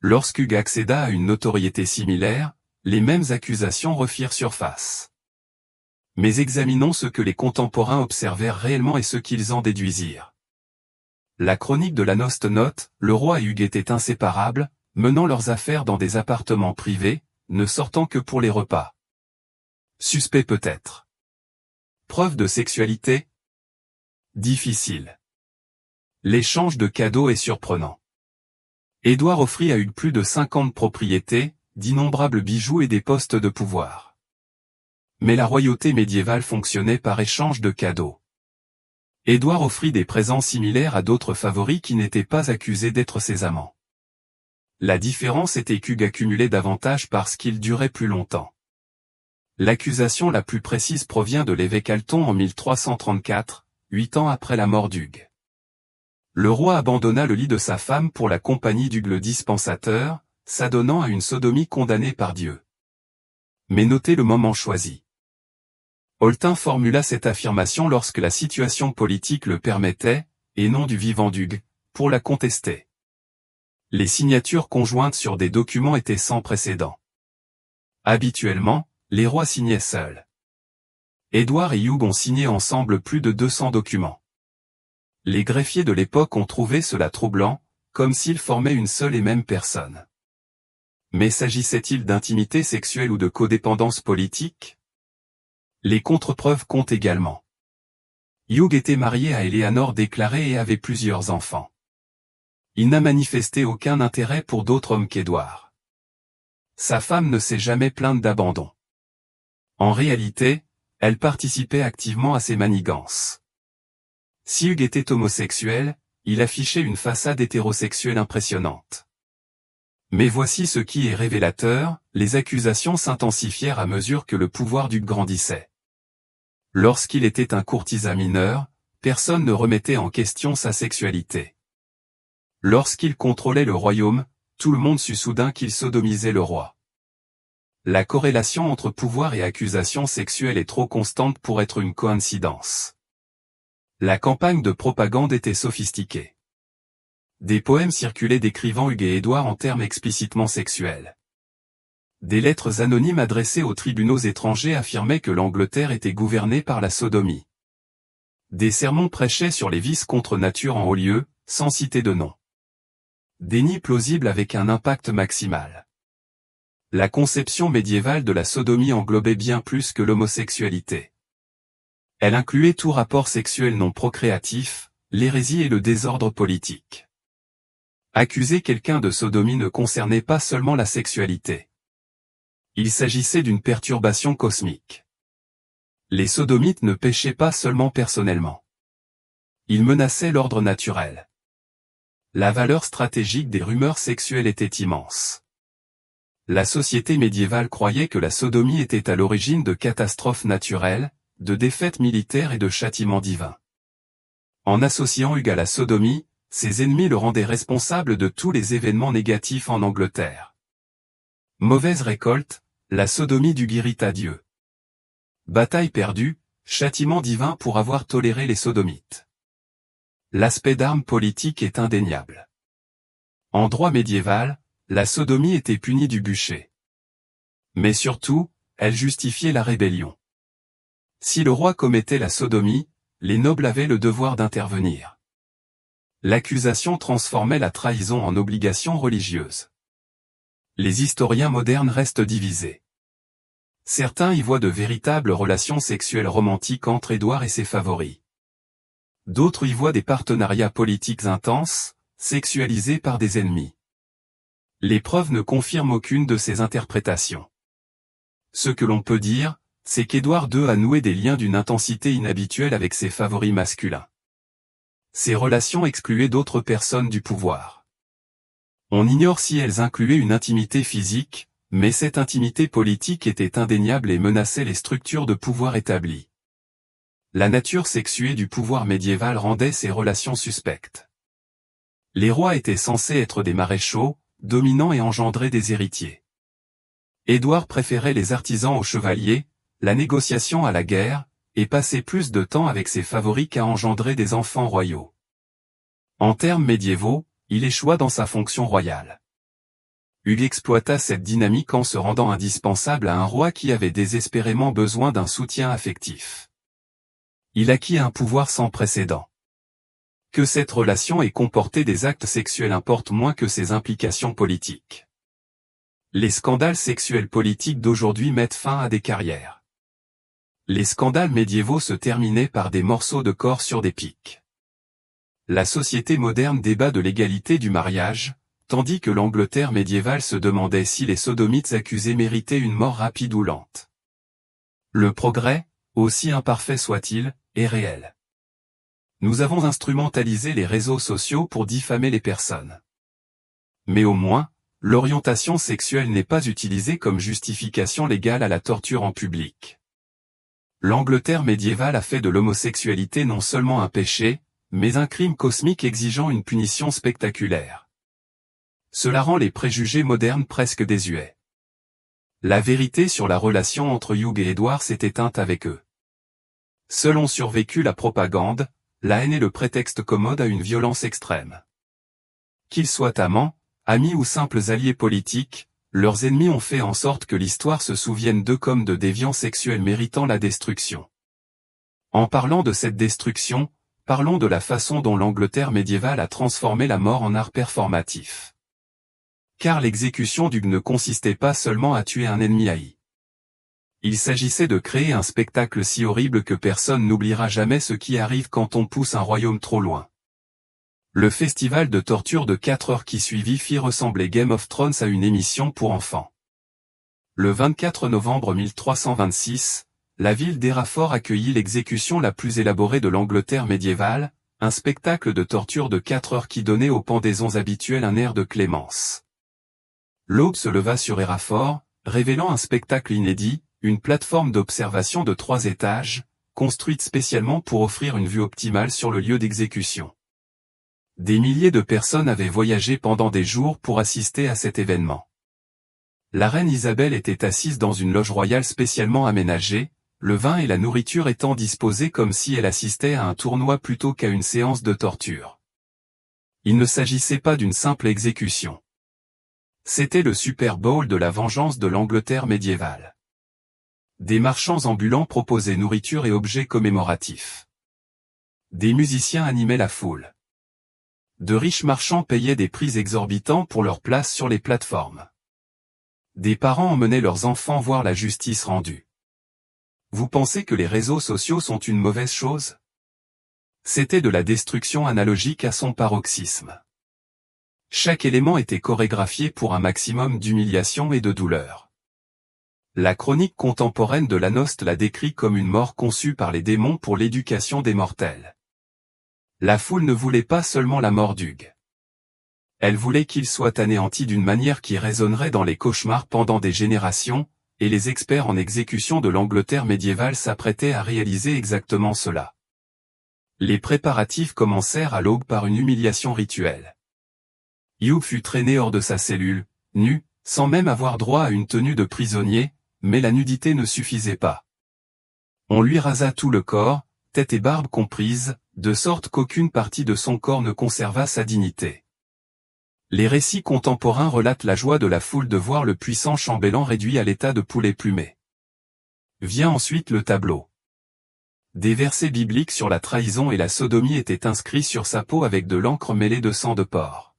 Lorsqu'Hugues accéda à une notoriété similaire, les mêmes accusations refirent surface. Mais examinons ce que les contemporains observèrent réellement et ce qu'ils en déduisirent. La chronique de la Noste note, le roi et Hugues étaient inséparables, menant leurs affaires dans des appartements privés, ne sortant que pour les repas. Suspect peut-être. Preuve de sexualité? Difficile. L'échange de cadeaux est surprenant. Édouard offrit à Hugues plus de 50 propriétés, d'innombrables bijoux et des postes de pouvoir. Mais la royauté médiévale fonctionnait par échange de cadeaux. Édouard offrit des présents similaires à d'autres favoris qui n'étaient pas accusés d'être ses amants. La différence était qu'Hugues accumulait davantage parce qu'il durait plus longtemps. L'accusation la plus précise provient de l'évêque Alton en 1334, 8 ans après la mort d'Hugues. Le roi abandonna le lit de sa femme pour la compagnie d'Hugues le dispensateur, s'adonnant à une sodomie condamnée par Dieu. Mais notez le moment choisi. Holtin formula cette affirmation lorsque la situation politique le permettait, et non du vivant d'Hugues, pour la contester. Les signatures conjointes sur des documents étaient sans précédent. Habituellement, les rois signaient seuls. Édouard et Hugues ont signé ensemble plus de 200 documents. Les greffiers de l'époque ont trouvé cela troublant, comme s'ils formaient une seule et même personne. Mais s'agissait-il d'intimité sexuelle ou de codépendance politique? Les contre-preuves comptent également. Hugues était marié à Éléanore déclarée et avait plusieurs enfants. Il n'a manifesté aucun intérêt pour d'autres hommes qu'Édouard. Sa femme ne s'est jamais plainte d'abandon. En réalité, elle participait activement à ses manigances. Si Hugues était homosexuel, il affichait une façade hétérosexuelle impressionnante. Mais voici ce qui est révélateur, les accusations s'intensifièrent à mesure que le pouvoir d'Hugues grandissait. Lorsqu'il était un courtisan mineur, personne ne remettait en question sa sexualité. Lorsqu'il contrôlait le royaume, tout le monde sut soudain qu'il sodomisait le roi. La corrélation entre pouvoir et accusation sexuelle est trop constante pour être une coïncidence. La campagne de propagande était sophistiquée. Des poèmes circulaient décrivant Hugues et Édouard en termes explicitement sexuels. Des lettres anonymes adressées aux tribunaux étrangers affirmaient que l'Angleterre était gouvernée par la sodomie. Des sermons prêchaient sur les vices contre nature en haut lieu, sans citer de nom. Déni plausible avec un impact maximal. La conception médiévale de la sodomie englobait bien plus que l'homosexualité. Elle incluait tout rapport sexuel non procréatif, l'hérésie et le désordre politique. Accuser quelqu'un de sodomie ne concernait pas seulement la sexualité. Il s'agissait d'une perturbation cosmique. Les sodomites ne péchaient pas seulement personnellement. Ils menaçaient l'ordre naturel. La valeur stratégique des rumeurs sexuelles était immense. La société médiévale croyait que la sodomie était à l'origine de catastrophes naturelles, de défaites militaires et de châtiments divins. En associant Hugues à la sodomie, ses ennemis le rendaient responsable de tous les événements négatifs en Angleterre. Mauvaise récolte, la sodomie d'Hugues irrita Dieu. Bataille perdue, châtiment divin pour avoir toléré les sodomites. L'aspect d'arme politique est indéniable. En droit médiéval, la sodomie était punie du bûcher. Mais surtout, elle justifiait la rébellion. Si le roi commettait la sodomie, les nobles avaient le devoir d'intervenir. L'accusation transformait la trahison en obligation religieuse. Les historiens modernes restent divisés. Certains y voient de véritables relations sexuelles romantiques entre Édouard et ses favoris. D'autres y voient des partenariats politiques intenses, sexualisés par des ennemis. Les preuves ne confirment aucune de ces interprétations. Ce que l'on peut dire, c'est qu'Édouard II a noué des liens d'une intensité inhabituelle avec ses favoris masculins. Ces relations excluaient d'autres personnes du pouvoir. On ignore si elles incluaient une intimité physique, mais cette intimité politique était indéniable et menaçait les structures de pouvoir établies. La nature sexuée du pouvoir médiéval rendait ces relations suspectes. Les rois étaient censés être des maréchaux, dominants et engendrer des héritiers. Édouard préférait les artisans aux chevaliers, la négociation à la guerre, et passait plus de temps avec ses favoris qu'à engendrer des enfants royaux. En termes médiévaux, il échoua dans sa fonction royale. Il exploita cette dynamique en se rendant indispensable à un roi qui avait désespérément besoin d'un soutien affectif. Il acquit un pouvoir sans précédent. Que cette relation ait comporté des actes sexuels importe moins que ses implications politiques. Les scandales sexuels politiques d'aujourd'hui mettent fin à des carrières. Les scandales médiévaux se terminaient par des morceaux de corps sur des piques. La société moderne débat de l'égalité du mariage, tandis que l'Angleterre médiévale se demandait si les sodomites accusés méritaient une mort rapide ou lente. Le progrès, aussi imparfait soit-il, est réel. Nous avons instrumentalisé les réseaux sociaux pour diffamer les personnes. Mais au moins, l'orientation sexuelle n'est pas utilisée comme justification légale à la torture en public. L'Angleterre médiévale a fait de l'homosexualité non seulement un péché, mais un crime cosmique exigeant une punition spectaculaire. Cela rend les préjugés modernes presque désuets. La vérité sur la relation entre Hugh et Édouard s'est éteinte avec eux. Seuls ont survécu la propagande, la haine et le prétexte commode à une violence extrême. Qu'ils soient amants, amis ou simples alliés politiques, leurs ennemis ont fait en sorte que l'histoire se souvienne d'eux comme de déviants sexuels méritant la destruction. En parlant de cette destruction, parlons de la façon dont l'Angleterre médiévale a transformé la mort en art performatif. Car l'exécution d'Hugh ne consistait pas seulement à tuer un ennemi haï. Il s'agissait de créer un spectacle si horrible que personne n'oubliera jamais ce qui arrive quand on pousse un royaume trop loin. Le festival de torture de 4 heures qui suivit fit ressembler Game of Thrones à une émission pour enfants. Le 24 novembre 1326, la ville d'Hereford accueillit l'exécution la plus élaborée de l'Angleterre médiévale, un spectacle de torture de 4 heures qui donnait aux pendaisons habituelles un air de clémence. L'aube se leva sur Hereford, révélant un spectacle inédit, une plateforme d'observation de 3 étages, construite spécialement pour offrir une vue optimale sur le lieu d'exécution. Des milliers de personnes avaient voyagé pendant des jours pour assister à cet événement. La reine Isabelle était assise dans une loge royale spécialement aménagée, le vin et la nourriture étant disposés comme si elle assistait à un tournoi plutôt qu'à une séance de torture. Il ne s'agissait pas d'une simple exécution. C'était le Super Bowl de la vengeance de l'Angleterre médiévale. Des marchands ambulants proposaient nourriture et objets commémoratifs. Des musiciens animaient la foule. De riches marchands payaient des prix exorbitants pour leur place sur les plateformes. Des parents emmenaient leurs enfants voir la justice rendue. Vous pensez que les réseaux sociaux sont une mauvaise chose? C'était de la destruction analogique à son paroxysme. Chaque élément était chorégraphié pour un maximum d'humiliation et de douleur. La chronique contemporaine de Lanost la décrit comme une mort conçue par les démons pour l'éducation des mortels. La foule ne voulait pas seulement la mort d'Hugh. Elle voulait qu'il soit anéanti d'une manière qui résonnerait dans les cauchemars pendant des générations, et les experts en exécution de l'Angleterre médiévale s'apprêtaient à réaliser exactement cela. Les préparatifs commencèrent à l'aube par une humiliation rituelle. Hugh fut traîné hors de sa cellule, nu, sans même avoir droit à une tenue de prisonnier, mais la nudité ne suffisait pas. On lui rasa tout le corps, tête et barbe comprises, de sorte qu'aucune partie de son corps ne conserva sa dignité. Les récits contemporains relatent la joie de la foule de voir le puissant chambellan réduit à l'état de poulet plumé. Vient ensuite le tableau. Des versets bibliques sur la trahison et la sodomie étaient inscrits sur sa peau avec de l'encre mêlée de sang de porc.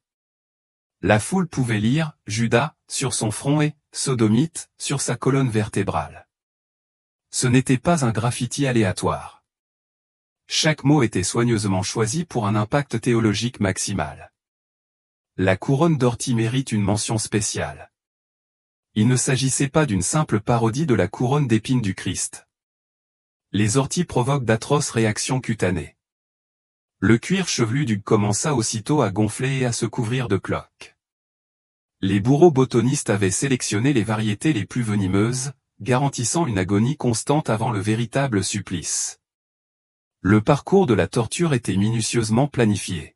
La foule pouvait lire « Judas » sur son front et « Sodomite » sur sa colonne vertébrale. Ce n'était pas un graffiti aléatoire. Chaque mot était soigneusement choisi pour un impact théologique maximal. La couronne d'ortie mérite une mention spéciale. Il ne s'agissait pas d'une simple parodie de la couronne d'épines du Christ. Les orties provoquent d'atroces réactions cutanées. Le cuir chevelu du commença aussitôt à gonfler et à se couvrir de cloques. Les bourreaux botonistes avaient sélectionné les variétés les plus venimeuses, garantissant une agonie constante avant le véritable supplice. Le parcours de la torture était minutieusement planifié.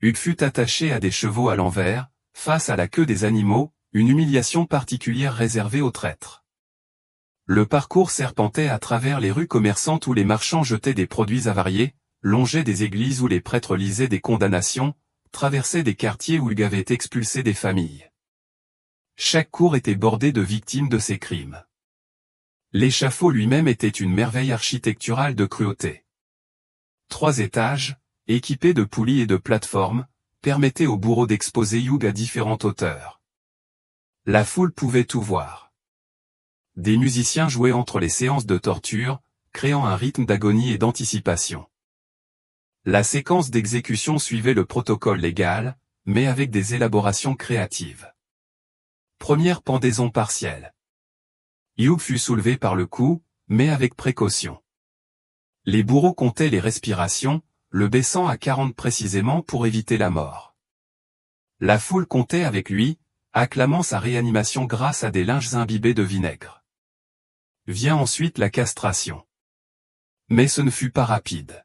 Hugues fut attaché à des chevaux à l'envers, face à la queue des animaux, une humiliation particulière réservée aux traîtres. Le parcours serpentait à travers les rues commerçantes où les marchands jetaient des produits avariés, longeait des églises où les prêtres lisaient des condamnations, traversait des quartiers où Hugues avait expulsé des familles. Chaque cour était bordé de victimes de ces crimes. L'échafaud lui-même était une merveille architecturale de cruauté. 3 étages, équipés de poulies et de plateformes, permettaient aux bourreaux d'exposer Hugues à différentes hauteurs. La foule pouvait tout voir. Des musiciens jouaient entre les séances de torture, créant un rythme d'agonie et d'anticipation. La séquence d'exécution suivait le protocole légal, mais avec des élaborations créatives. Première pendaison partielle. Hugues fut soulevé par le cou, mais avec précaution. Les bourreaux comptaient les respirations, le baissant à 40 précisément pour éviter la mort. La foule comptait avec lui, acclamant sa réanimation grâce à des linges imbibés de vinaigre. Vient ensuite la castration. Mais ce ne fut pas rapide.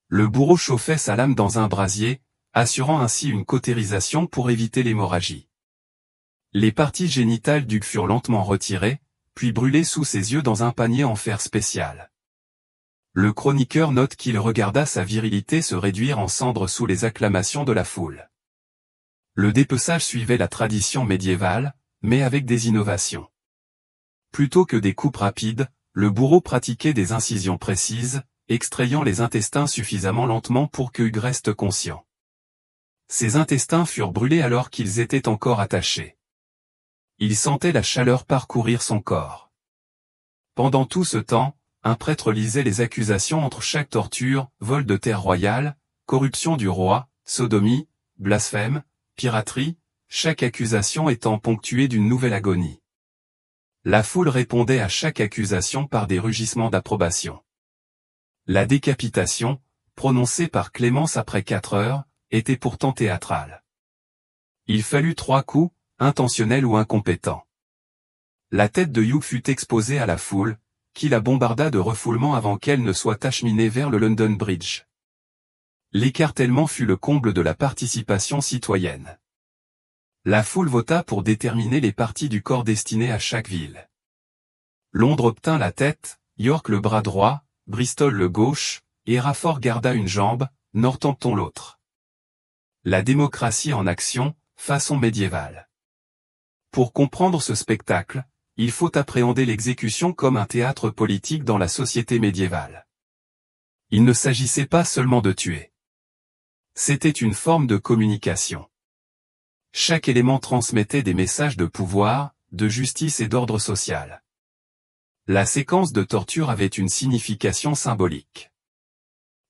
Le bourreau chauffait sa lame dans un brasier, assurant ainsi une cautérisation pour éviter l'hémorragie. Les parties génitales d'Hugues furent lentement retirées, puis brûlées sous ses yeux dans un panier en fer spécial. Le chroniqueur note qu'il regarda sa virilité se réduire en cendres sous les acclamations de la foule. Le dépeçage suivait la tradition médiévale, mais avec des innovations. Plutôt que des coupes rapides, le bourreau pratiquait des incisions précises, extrayant les intestins suffisamment lentement pour que Hugues reste conscient. Ses intestins furent brûlés alors qu'ils étaient encore attachés. Il sentait la chaleur parcourir son corps. Pendant tout ce temps, un prêtre lisait les accusations entre chaque torture, vol de terre royale, corruption du roi, sodomie, blasphème, piraterie, chaque accusation étant ponctuée d'une nouvelle agonie. La foule répondait à chaque accusation par des rugissements d'approbation. La décapitation, prononcée par Clémence après 4 heures, était pourtant théâtrale. Il fallut 3 coups, intentionnels ou incompétents. La tête de Hugues fut exposée à la foule, qui la bombarda de refoulements avant qu'elle ne soit acheminée vers le London Bridge. L'écartèlement fut le comble de la participation citoyenne. La foule vota pour déterminer les parties du corps destinées à chaque ville. Londres obtint la tête, York le bras droit, Bristol le gauche, et Rafford garda une jambe, Northampton l'autre. La démocratie en action, façon médiévale. Pour comprendre ce spectacle, il faut appréhender l'exécution comme un théâtre politique dans la société médiévale. Il ne s'agissait pas seulement de tuer. C'était une forme de communication. Chaque élément transmettait des messages de pouvoir, de justice et d'ordre social. La séquence de torture avait une signification symbolique.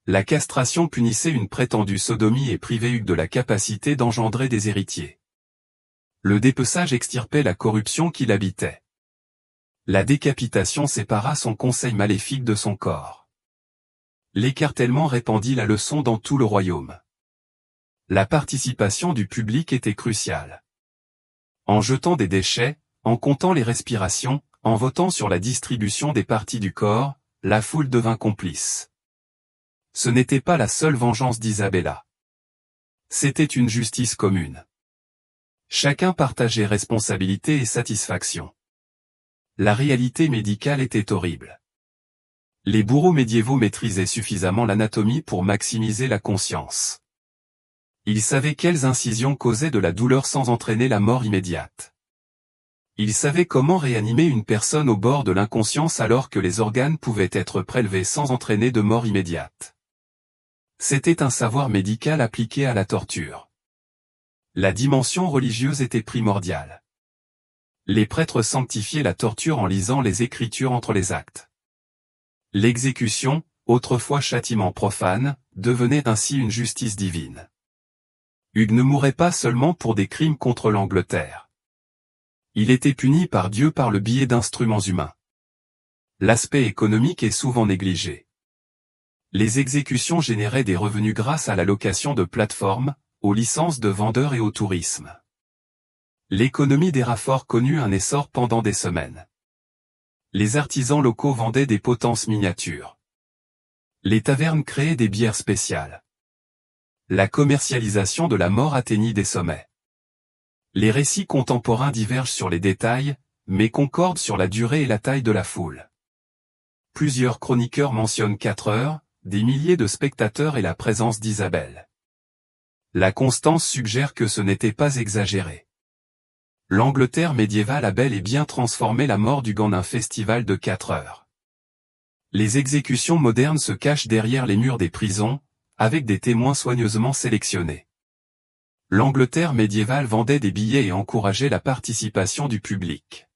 La castration punissait une prétendue sodomie et privait Hugues de la capacité d'engendrer des héritiers. Le dépeçage extirpait la corruption qui l'habitait. La décapitation sépara son conseil maléfique de son corps. L'écartèlement répandit la leçon dans tout le royaume. La participation du public était cruciale. En jetant des déchets, en comptant les respirations, en votant sur la distribution des parties du corps, la foule devint complice. Ce n'était pas la seule vengeance d'Isabella. C'était une justice commune. Chacun partageait responsabilité et satisfaction. La réalité médicale était horrible. Les bourreaux médiévaux maîtrisaient suffisamment l'anatomie pour maximiser la conscience. Il savait quelles incisions causaient de la douleur sans entraîner la mort immédiate. Il savait comment réanimer une personne au bord de l'inconscience alors que les organes pouvaient être prélevés sans entraîner de mort immédiate. C'était un savoir médical appliqué à la torture. La dimension religieuse était primordiale. Les prêtres sanctifiaient la torture en lisant les Écritures entre les actes. L'exécution, autrefois châtiment profane, devenait ainsi une justice divine. Hugues ne mourait pas seulement pour des crimes contre l'Angleterre. Il était puni par Dieu par le biais d'instruments humains. L'aspect économique est souvent négligé. Les exécutions généraient des revenus grâce à la location de plateformes, aux licences de vendeurs et au tourisme. L'économie des rafforts connut un essor pendant des semaines. Les artisans locaux vendaient des potences miniatures. Les tavernes créaient des bières spéciales. La commercialisation de la mort atteignit des sommets. Les récits contemporains divergent sur les détails, mais concordent sur la durée et la taille de la foule. Plusieurs chroniqueurs mentionnent 4 heures, des milliers de spectateurs et la présence d'Isabelle. La constance suggère que ce n'était pas exagéré. L'Angleterre médiévale a bel et bien transformé la mort d'Hugues en un festival de 4 heures. Les exécutions modernes se cachent derrière les murs des prisons, avec des témoins soigneusement sélectionnés. L'Angleterre médiévale vendait des billets et encourageait la participation du public.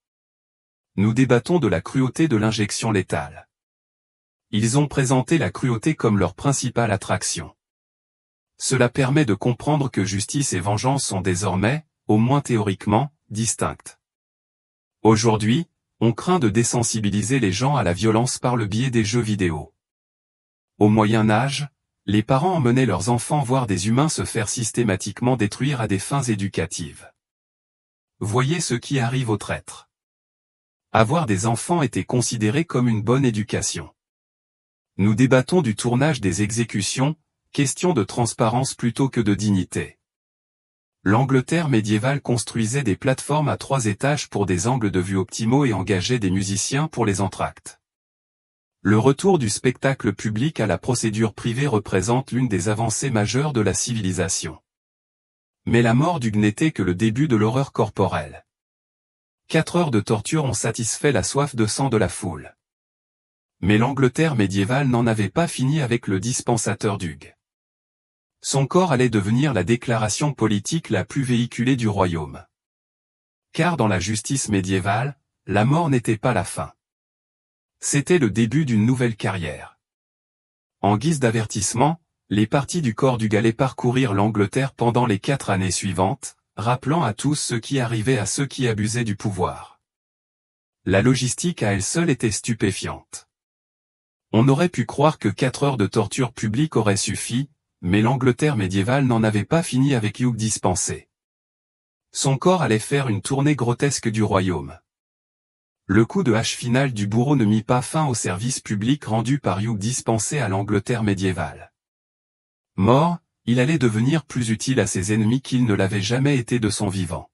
Nous débattons de la cruauté de l'injection létale. Ils ont présenté la cruauté comme leur principale attraction. Cela permet de comprendre que justice et vengeance sont désormais, au moins théoriquement, distinctes. Aujourd'hui, on craint de désensibiliser les gens à la violence par le biais des jeux vidéo. Au Moyen Âge, les parents emmenaient leurs enfants voir des humains se faire systématiquement détruire à des fins éducatives. Voyez ce qui arrive aux traîtres. Avoir des enfants était considéré comme une bonne éducation. Nous débattons du tournage des exécutions, question de transparence plutôt que de dignité. L'Angleterre médiévale construisait des plateformes à 3 étages pour des angles de vue optimaux et engageait des musiciens pour les entr'actes. Le retour du spectacle public à la procédure privée représente l'une des avancées majeures de la civilisation. Mais la mort d'Hugues n'était que le début de l'horreur corporelle. 4 heures de torture ont satisfait la soif de sang de la foule. Mais l'Angleterre médiévale n'en avait pas fini avec le dispensateur d'Hugues. Son corps allait devenir la déclaration politique la plus véhiculée du royaume. Car dans la justice médiévale, la mort n'était pas la fin. C'était le début d'une nouvelle carrière. En guise d'avertissement, les parties du corps d'Hugues allaient parcourir l'Angleterre pendant les 4 années suivantes, rappelant à tous ce qui arrivait à ceux qui abusaient du pouvoir. La logistique à elle seule était stupéfiante. On aurait pu croire que 4 heures de torture publique auraient suffi, mais l'Angleterre médiévale n'en avait pas fini avec Hugues dispensé. Son corps allait faire une tournée grotesque du royaume. Le coup de hache final du bourreau ne mit pas fin au service public rendu par Hugues dispensé à l'Angleterre médiévale. Mort, il allait devenir plus utile à ses ennemis qu'il ne l'avait jamais été de son vivant.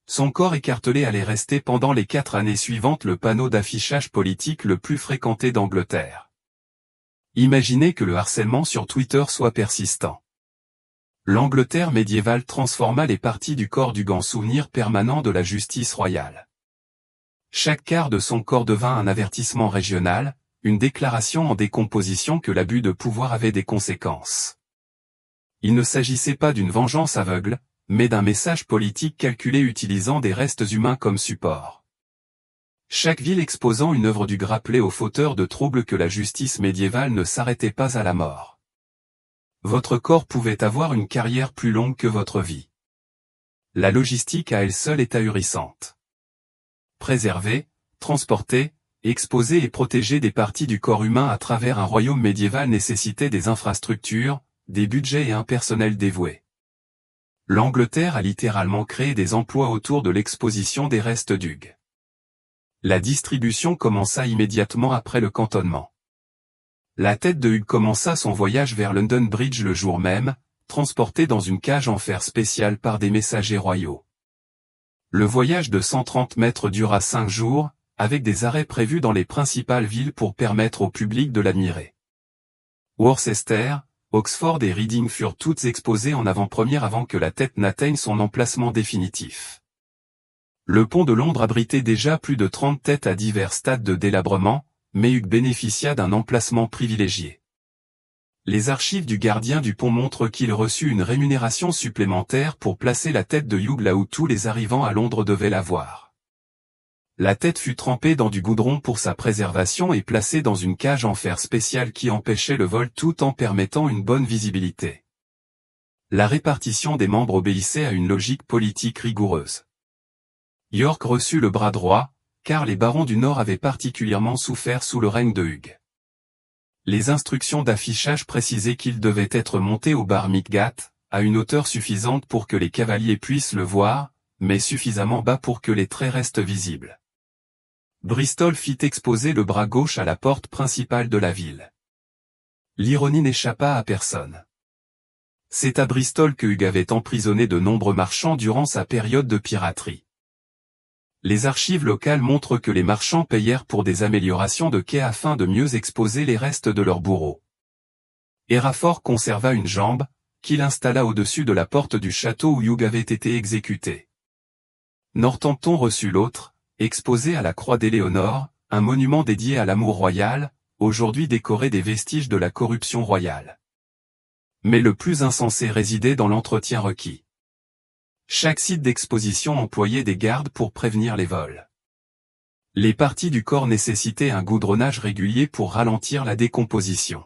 Son corps écartelé allait rester pendant les 4 années suivantes le panneau d'affichage politique le plus fréquenté d'Angleterre. Imaginez que le harcèlement sur Twitter soit persistant. L'Angleterre médiévale transforma les parties du corps d'Hugues en souvenir permanent de la justice royale. Chaque quart de son corps devint un avertissement régional, une déclaration en décomposition que l'abus de pouvoir avait des conséquences. Il ne s'agissait pas d'une vengeance aveugle, mais d'un message politique calculé utilisant des restes humains comme support. Chaque ville exposant une œuvre d'Hugues rappelait aux fauteurs de troubles que la justice médiévale ne s'arrêtait pas à la mort. Votre corps pouvait avoir une carrière plus longue que votre vie. La logistique à elle seule est ahurissante. Préserver, transporter, exposer et protéger des parties du corps humain à travers un royaume médiéval nécessitait des infrastructures, des budgets et un personnel dévoué. L'Angleterre a littéralement créé des emplois autour de l'exposition des restes d'Hugues. La distribution commença immédiatement après le cantonnement. La tête de Hugues commença son voyage vers London Bridge le jour même, transportée dans une cage en fer spéciale par des messagers royaux. Le voyage de 130 mètres dura 5 jours, avec des arrêts prévus dans les principales villes pour permettre au public de l'admirer. Worcester, Oxford et Reading furent toutes exposées en avant-première avant que la tête n'atteigne son emplacement définitif. Le pont de Londres abritait déjà plus de 30 têtes à divers stades de délabrement, mais Hugh bénéficia d'un emplacement privilégié. Les archives du gardien du pont montrent qu'il reçut une rémunération supplémentaire pour placer la tête de Hugh là où tous les arrivants à Londres devaient la voir. La tête fut trempée dans du goudron pour sa préservation et placée dans une cage en fer spéciale qui empêchait le vol tout en permettant une bonne visibilité. La répartition des membres obéissait à une logique politique rigoureuse. York reçut le bras droit, car les barons du Nord avaient particulièrement souffert sous le règne de Hugh. Les instructions d'affichage précisaient qu'il devait être monté au bar Midgate, à une hauteur suffisante pour que les cavaliers puissent le voir, mais suffisamment bas pour que les traits restent visibles. Bristol fit exposer le bras gauche à la porte principale de la ville. L'ironie n'échappa à personne. C'est à Bristol que Hugh avait emprisonné de nombreux marchands durant sa période de piraterie. Les archives locales montrent que les marchands payèrent pour des améliorations de quai afin de mieux exposer les restes de leurs bourreaux. Hereford conserva une jambe, qu'il installa au-dessus de la porte du château où Hugh avait été exécuté. Northampton reçut l'autre, exposé à la croix d'Éléonore, un monument dédié à l'amour royal, aujourd'hui décoré des vestiges de la corruption royale. Mais le plus insensé résidait dans l'entretien requis. Chaque site d'exposition employait des gardes pour prévenir les vols. Les parties du corps nécessitaient un goudronnage régulier pour ralentir la décomposition.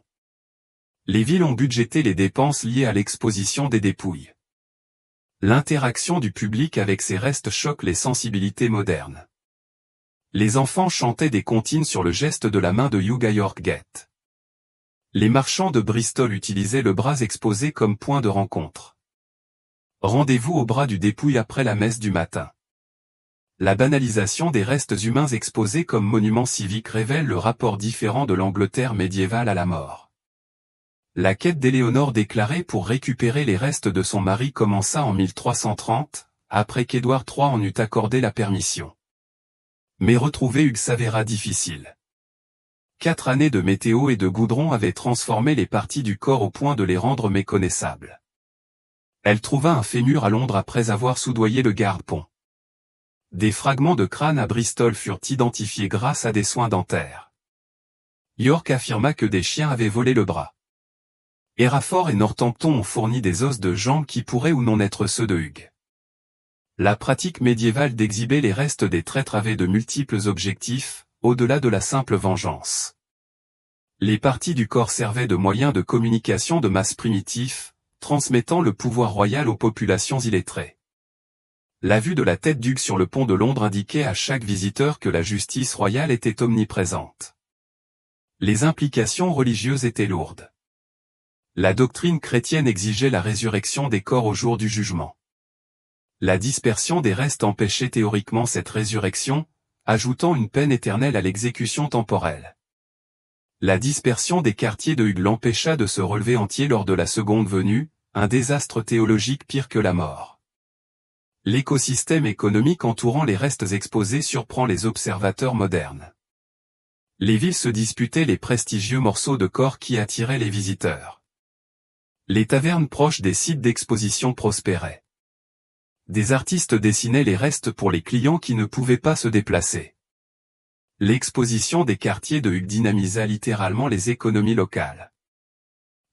Les villes ont budgété les dépenses liées à l'exposition des dépouilles. L'interaction du public avec ces restes choque les sensibilités modernes. Les enfants chantaient des comptines sur le geste de la main de Hugh à Yorkgate. Les marchands de Bristol utilisaient le bras exposé comme point de rencontre. Rendez-vous au bras du dépouille après la messe du matin. La banalisation des restes humains exposés comme monuments civiques révèle le rapport différent de l'Angleterre médiévale à la mort. La quête d'Éléonore déclarée pour récupérer les restes de son mari commença en 1330, après qu'Édouard III en eut accordé la permission. Mais retrouver Hugh s'avéra difficile. 4 années de météo et de goudron avaient transformé les parties du corps au point de les rendre méconnaissables. Elle trouva un fémur à Londres après avoir soudoyé le garde-pont. Des fragments de crâne à Bristol furent identifiés grâce à des soins dentaires. York affirma que des chiens avaient volé le bras. Hereford et Northampton ont fourni des os de jambes qui pourraient ou non être ceux de Hugh. La pratique médiévale d'exhiber les restes des traîtres avait de multiples objectifs, au-delà de la simple vengeance. Les parties du corps servaient de moyens de communication de masse primitifs, transmettant le pouvoir royal aux populations illettrées. La vue de la tête d'Hugh sur le pont de Londres indiquait à chaque visiteur que la justice royale était omniprésente. Les implications religieuses étaient lourdes. La doctrine chrétienne exigeait la résurrection des corps au jour du jugement. La dispersion des restes empêchait théoriquement cette résurrection, ajoutant une peine éternelle à l'exécution temporelle. La dispersion des quartiers de Hugh l'empêcha de se relever entier lors de la seconde venue, un désastre théologique pire que la mort. L'écosystème économique entourant les restes exposés surprend les observateurs modernes. Les villes se disputaient les prestigieux morceaux de corps qui attiraient les visiteurs. Les tavernes proches des sites d'exposition prospéraient. Des artistes dessinaient les restes pour les clients qui ne pouvaient pas se déplacer. L'exposition des quartiers de Hugh dynamisa littéralement les économies locales.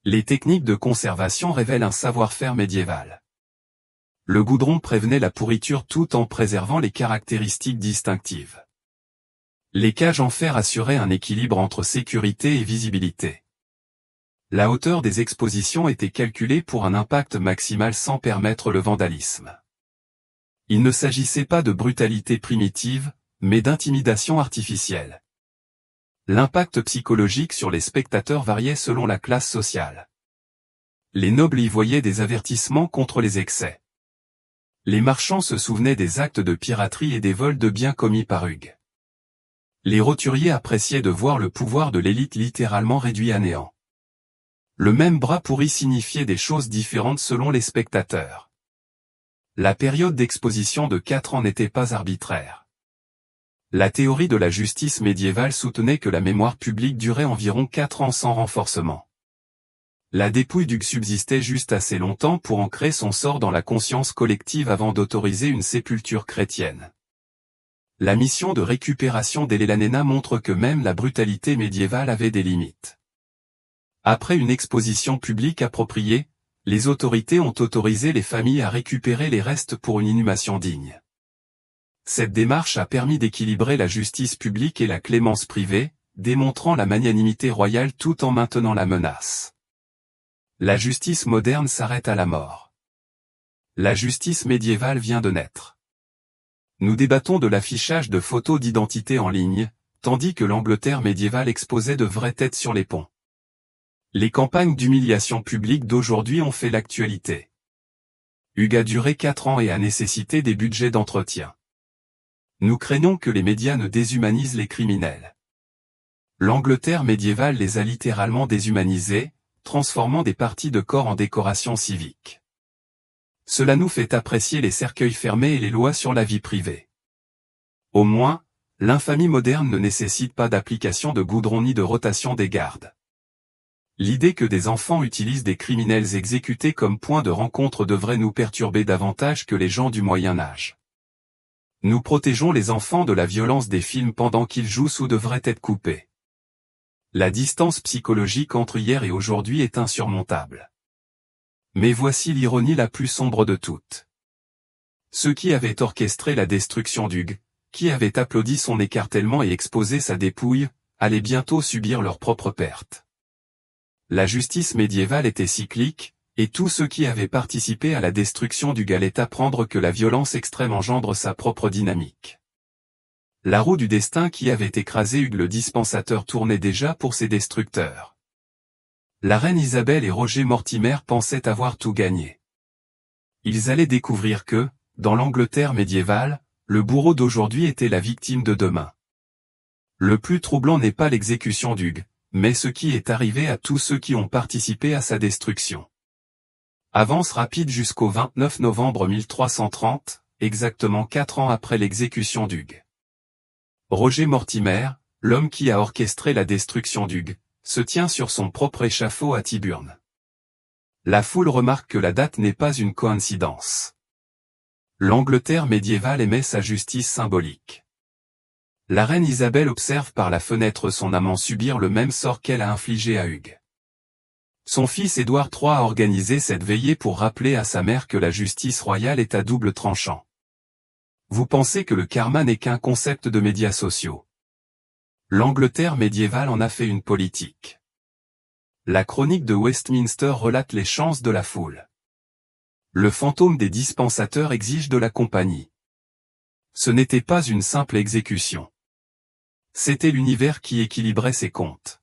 Les techniques de conservation révèlent un savoir-faire médiéval. Le goudron prévenait la pourriture tout en préservant les caractéristiques distinctives. Les cages en fer assuraient un équilibre entre sécurité et visibilité. La hauteur des expositions était calculée pour un impact maximal sans permettre le vandalisme. Il ne s'agissait pas de brutalité primitive, mais d'intimidation artificielle. L'impact psychologique sur les spectateurs variait selon la classe sociale. Les nobles y voyaient des avertissements contre les excès. Les marchands se souvenaient des actes de piraterie et des vols de biens commis par Hugh. Les roturiers appréciaient de voir le pouvoir de l'élite littéralement réduit à néant. Le même bras pourri signifiait des choses différentes selon les spectateurs. La période d'exposition de 4 ans n'était pas arbitraire. La théorie de la justice médiévale soutenait que la mémoire publique durait environ 4 ans sans renforcement. La dépouille d'Hugues subsistait juste assez longtemps pour ancrer son sort dans la conscience collective avant d'autoriser une sépulture chrétienne. La mission de récupération d'Elelannena montre que même la brutalité médiévale avait des limites. Après une exposition publique appropriée, les autorités ont autorisé les familles à récupérer les restes pour une inhumation digne. Cette démarche a permis d'équilibrer la justice publique et la clémence privée, démontrant la magnanimité royale tout en maintenant la menace. La justice moderne s'arrête à la mort. La justice médiévale vient de naître. Nous débattons de l'affichage de photos d'identité en ligne, tandis que l'Angleterre médiévale exposait de vraies têtes sur les ponts. Les campagnes d'humiliation publique d'aujourd'hui ont fait l'actualité. Hugues a duré 4 ans et a nécessité des budgets d'entretien. Nous craignons que les médias ne déshumanisent les criminels. L'Angleterre médiévale les a littéralement déshumanisés, transformant des parties de corps en décorations civiques. Cela nous fait apprécier les cercueils fermés et les lois sur la vie privée. Au moins, l'infamie moderne ne nécessite pas d'application de goudron ni de rotation des gardes. L'idée que des enfants utilisent des criminels exécutés comme point de rencontre devrait nous perturber davantage que les gens du Moyen Âge. Nous protégeons les enfants de la violence des films pendant qu'ils jouent sous de vraies têtes coupées. La distance psychologique entre hier et aujourd'hui est insurmontable. Mais voici l'ironie la plus sombre de toutes. Ceux qui avaient orchestré la destruction d'Hugues, qui avaient applaudi son écartèlement et exposé sa dépouille, allaient bientôt subir leur propre perte. La justice médiévale était cyclique, et tous ceux qui avaient participé à la destruction d'Hugues allaient apprendre que la violence extrême engendre sa propre dynamique. La roue du destin qui avait écrasé Hugues le dispensateur tournait déjà pour ses destructeurs. La reine Isabelle et Roger Mortimer pensaient avoir tout gagné. Ils allaient découvrir que, dans l'Angleterre médiévale, le bourreau d'aujourd'hui était la victime de demain. Le plus troublant n'est pas l'exécution d'Hugues, mais ce qui est arrivé à tous ceux qui ont participé à sa destruction. Avance rapide jusqu'au 29 novembre 1330, exactement 4 ans après l'exécution d'Hugues. Roger Mortimer, l'homme qui a orchestré la destruction d'Hugues, se tient sur son propre échafaud à Tyburn. La foule remarque que la date n'est pas une coïncidence. L'Angleterre médiévale aimait sa justice symbolique. La reine Isabelle observe par la fenêtre son amant subir le même sort qu'elle a infligé à Hugues. Son fils Édouard III a organisé cette veillée pour rappeler à sa mère que la justice royale est à double tranchant. Vous pensez que le karma n'est qu'un concept de médias sociaux. L'Angleterre médiévale en a fait une politique. La chronique de Westminster relate les chances de la foule. Le fantôme des dispensateurs exige de la compagnie. Ce n'était pas une simple exécution. C'était l'univers qui équilibrait ses comptes.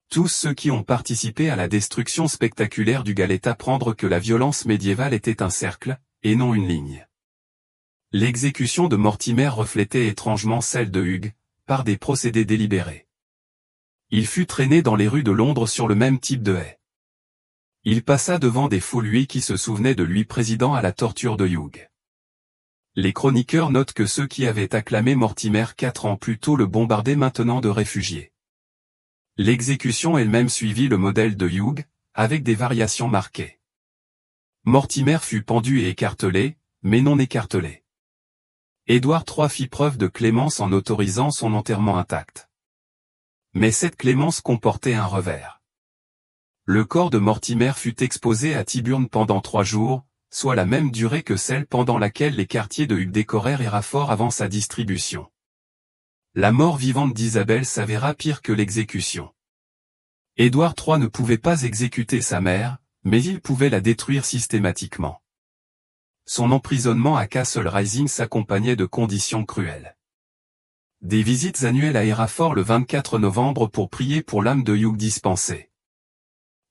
Tous ceux qui ont participé à la destruction spectaculaire d'Hugues allaient apprendre que la violence médiévale était un cercle, et non une ligne. L'exécution de Mortimer reflétait étrangement celle de Hugues, par des procédés délibérés. Il fut traîné dans les rues de Londres sur le même type de haie. Il passa devant des foules qui se souvenaient de lui président à la torture de Hugues. Les chroniqueurs notent que ceux qui avaient acclamé Mortimer 4 ans plus tôt le bombardaient maintenant de réfugiés. L'exécution elle-même suivit le modèle de Hugues, avec des variations marquées. Mortimer fut pendu et écartelé, mais non écartelé. Édouard III fit preuve de clémence en autorisant son enterrement intact. Mais cette clémence comportait un revers. Le corps de Mortimer fut exposé à Tyburn pendant 3 jours, soit la même durée que celle pendant laquelle les quartiers de Hugues décorèrent Hérafort avant sa distribution. La mort vivante d'Isabelle s'avéra pire que l'exécution. Édouard III ne pouvait pas exécuter sa mère, mais il pouvait la détruire systématiquement. Son emprisonnement à Castle Rising s'accompagnait de conditions cruelles. Des visites annuelles à Hérafort le 24 novembre pour prier pour l'âme de Hugues dispensée.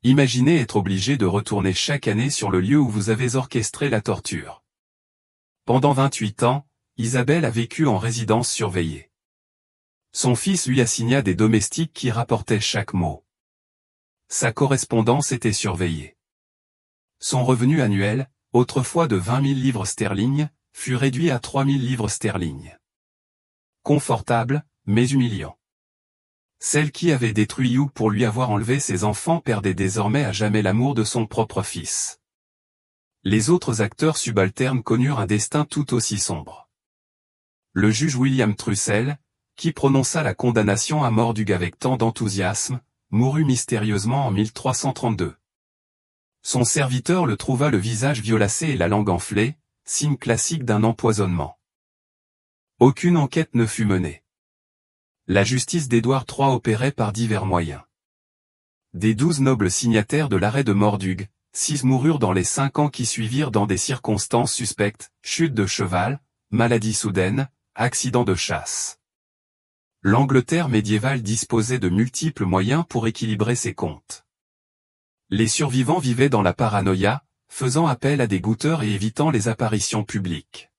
Imaginez être obligé de retourner chaque année sur le lieu où vous avez orchestré la torture. Pendant 28 ans, Isabelle a vécu en résidence surveillée. Son fils lui assigna des domestiques qui rapportaient chaque mot. Sa correspondance était surveillée. Son revenu annuel, autrefois de 20 000 livres sterling, fut réduit à 3 000 livres sterling. Confortable, mais humiliant. Celle qui avait détruit Hugh pour lui avoir enlevé ses enfants perdait désormais à jamais l'amour de son propre fils. Les autres acteurs subalternes connurent un destin tout aussi sombre. Le juge William Trussell, qui prononça la condamnation à mort d'Hugh avec tant d'enthousiasme, mourut mystérieusement en 1332. Son serviteur le trouva le visage violacé et la langue enflée, signe classique d'un empoisonnement. Aucune enquête ne fut menée. La justice d'Édouard III opérait par divers moyens. Des 12 nobles signataires de l'arrêt de mort d'Hugues, 6 moururent dans les 5 ans qui suivirent dans des circonstances suspectes, chute de cheval, maladie soudaine, accident de chasse. L'Angleterre médiévale disposait de multiples moyens pour équilibrer ses comptes. Les survivants vivaient dans la paranoïa, faisant appel à des goutteurs et évitant les apparitions publiques.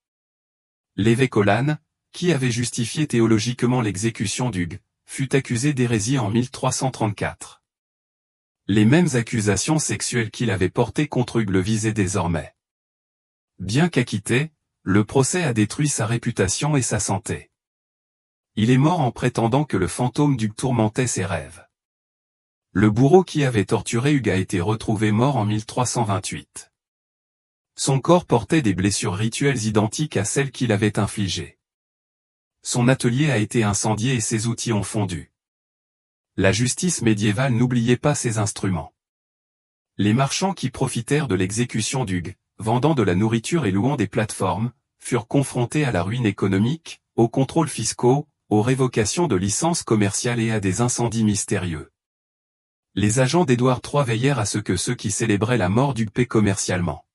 L'évêque Olan, qui avait justifié théologiquement l'exécution d'Hugues, fut accusé d'hérésie en 1334. Les mêmes accusations sexuelles qu'il avait portées contre Hugues le visaient désormais. Bien qu'acquitté, le procès a détruit sa réputation et sa santé. Il est mort en prétendant que le fantôme d'Hugues tourmentait ses rêves. Le bourreau qui avait torturé Hugues a été retrouvé mort en 1328. Son corps portait des blessures rituelles identiques à celles qu'il avait infligées. Son atelier a été incendié et ses outils ont fondu. La justice médiévale n'oubliait pas ses instruments. Les marchands qui profitèrent de l'exécution d'Hugues, vendant de la nourriture et louant des plateformes, furent confrontés à la ruine économique, aux contrôles fiscaux, aux révocations de licences commerciales et à des incendies mystérieux. Les agents d'Édouard III veillèrent à ce que ceux qui célébraient la mort d'Hugues paient commercialement.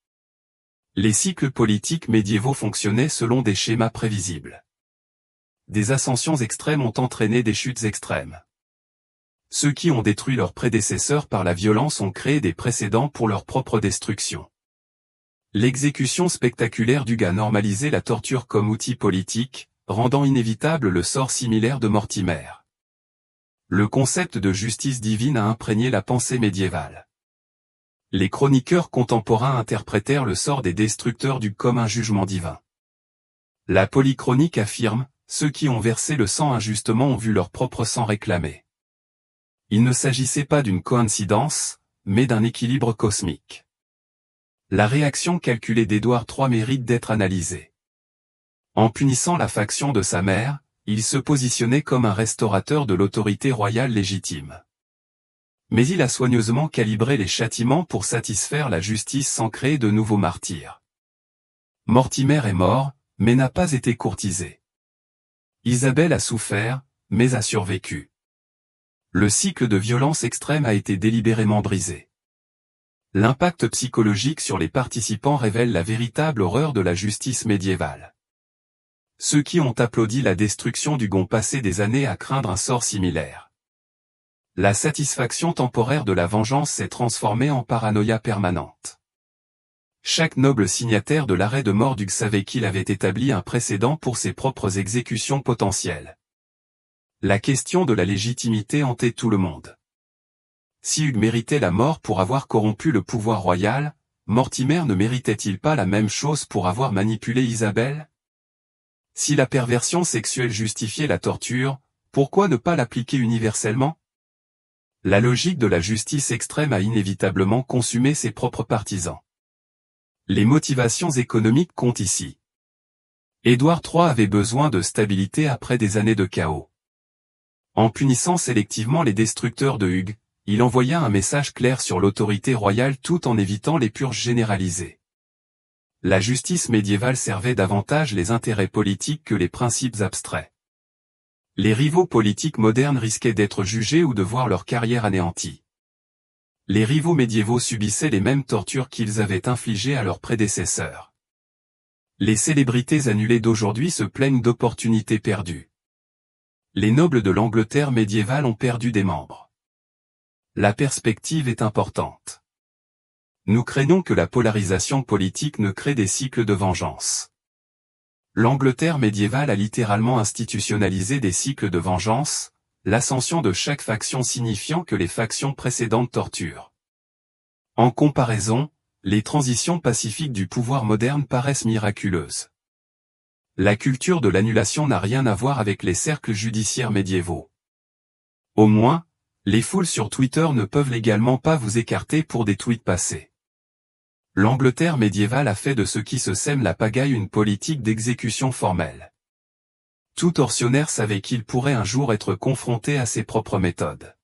Les cycles politiques médiévaux fonctionnaient selon des schémas prévisibles. Des ascensions extrêmes ont entraîné des chutes extrêmes. Ceux qui ont détruit leurs prédécesseurs par la violence ont créé des précédents pour leur propre destruction. L'exécution spectaculaire d'Hugues a normalisé la torture comme outil politique, rendant inévitable le sort similaire de Mortimer. Le concept de justice divine a imprégné la pensée médiévale. Les chroniqueurs contemporains interprétèrent le sort des destructeurs d'Hugues comme un jugement divin. La polychronique affirme, ceux qui ont versé le sang injustement ont vu leur propre sang réclamé. Il ne s'agissait pas d'une coïncidence, mais d'un équilibre cosmique. La réaction calculée d'Édouard III mérite d'être analysée. En punissant la faction de sa mère, il se positionnait comme un restaurateur de l'autorité royale légitime. Mais il a soigneusement calibré les châtiments pour satisfaire la justice sans créer de nouveaux martyrs. Mortimer est mort, mais n'a pas été courtisé. Isabelle a souffert, mais a survécu. Le cycle de violence extrême a été délibérément brisé. L'impact psychologique sur les participants révèle la véritable horreur de la justice médiévale. Ceux qui ont applaudi la destruction d'Hugues ont passé des années à craindre un sort similaire. La satisfaction temporaire de la vengeance s'est transformée en paranoïa permanente. Chaque noble signataire de l'arrêt de mort d'Hugues savait qu'il avait établi un précédent pour ses propres exécutions potentielles. La question de la légitimité hantait tout le monde. Si Hugues méritait la mort pour avoir corrompu le pouvoir royal, Mortimer ne méritait-il pas la même chose pour avoir manipulé Isabelle? Si la perversion sexuelle justifiait la torture, pourquoi ne pas l'appliquer universellement? La logique de la justice extrême a inévitablement consumé ses propres partisans. Les motivations économiques comptent ici. Édouard III avait besoin de stabilité après des années de chaos. En punissant sélectivement les destructeurs de Hugues, il envoya un message clair sur l'autorité royale tout en évitant les purges généralisées. La justice médiévale servait davantage les intérêts politiques que les principes abstraits. Les rivaux politiques modernes risquaient d'être jugés ou de voir leur carrière anéantie. Les rivaux médiévaux subissaient les mêmes tortures qu'ils avaient infligées à leurs prédécesseurs. Les célébrités annulées d'aujourd'hui se plaignent d'opportunités perdues. Les nobles de l'Angleterre médiévale ont perdu des membres. La perspective est importante. Nous craignons que la polarisation politique ne crée des cycles de vengeance. L'Angleterre médiévale a littéralement institutionnalisé des cycles de vengeance, l'ascension de chaque faction signifiant que les factions précédentes torturent. En comparaison, les transitions pacifiques du pouvoir moderne paraissent miraculeuses. La culture de l'annulation n'a rien à voir avec les cercles judiciaires médiévaux. Au moins, les foules sur Twitter ne peuvent légalement pas vous écarter pour des tweets passés. L'Angleterre médiévale a fait de ceux qui se sèment la pagaille une politique d'exécution formelle. Tout tortionnaire savait qu'il pourrait un jour être confronté à ses propres méthodes.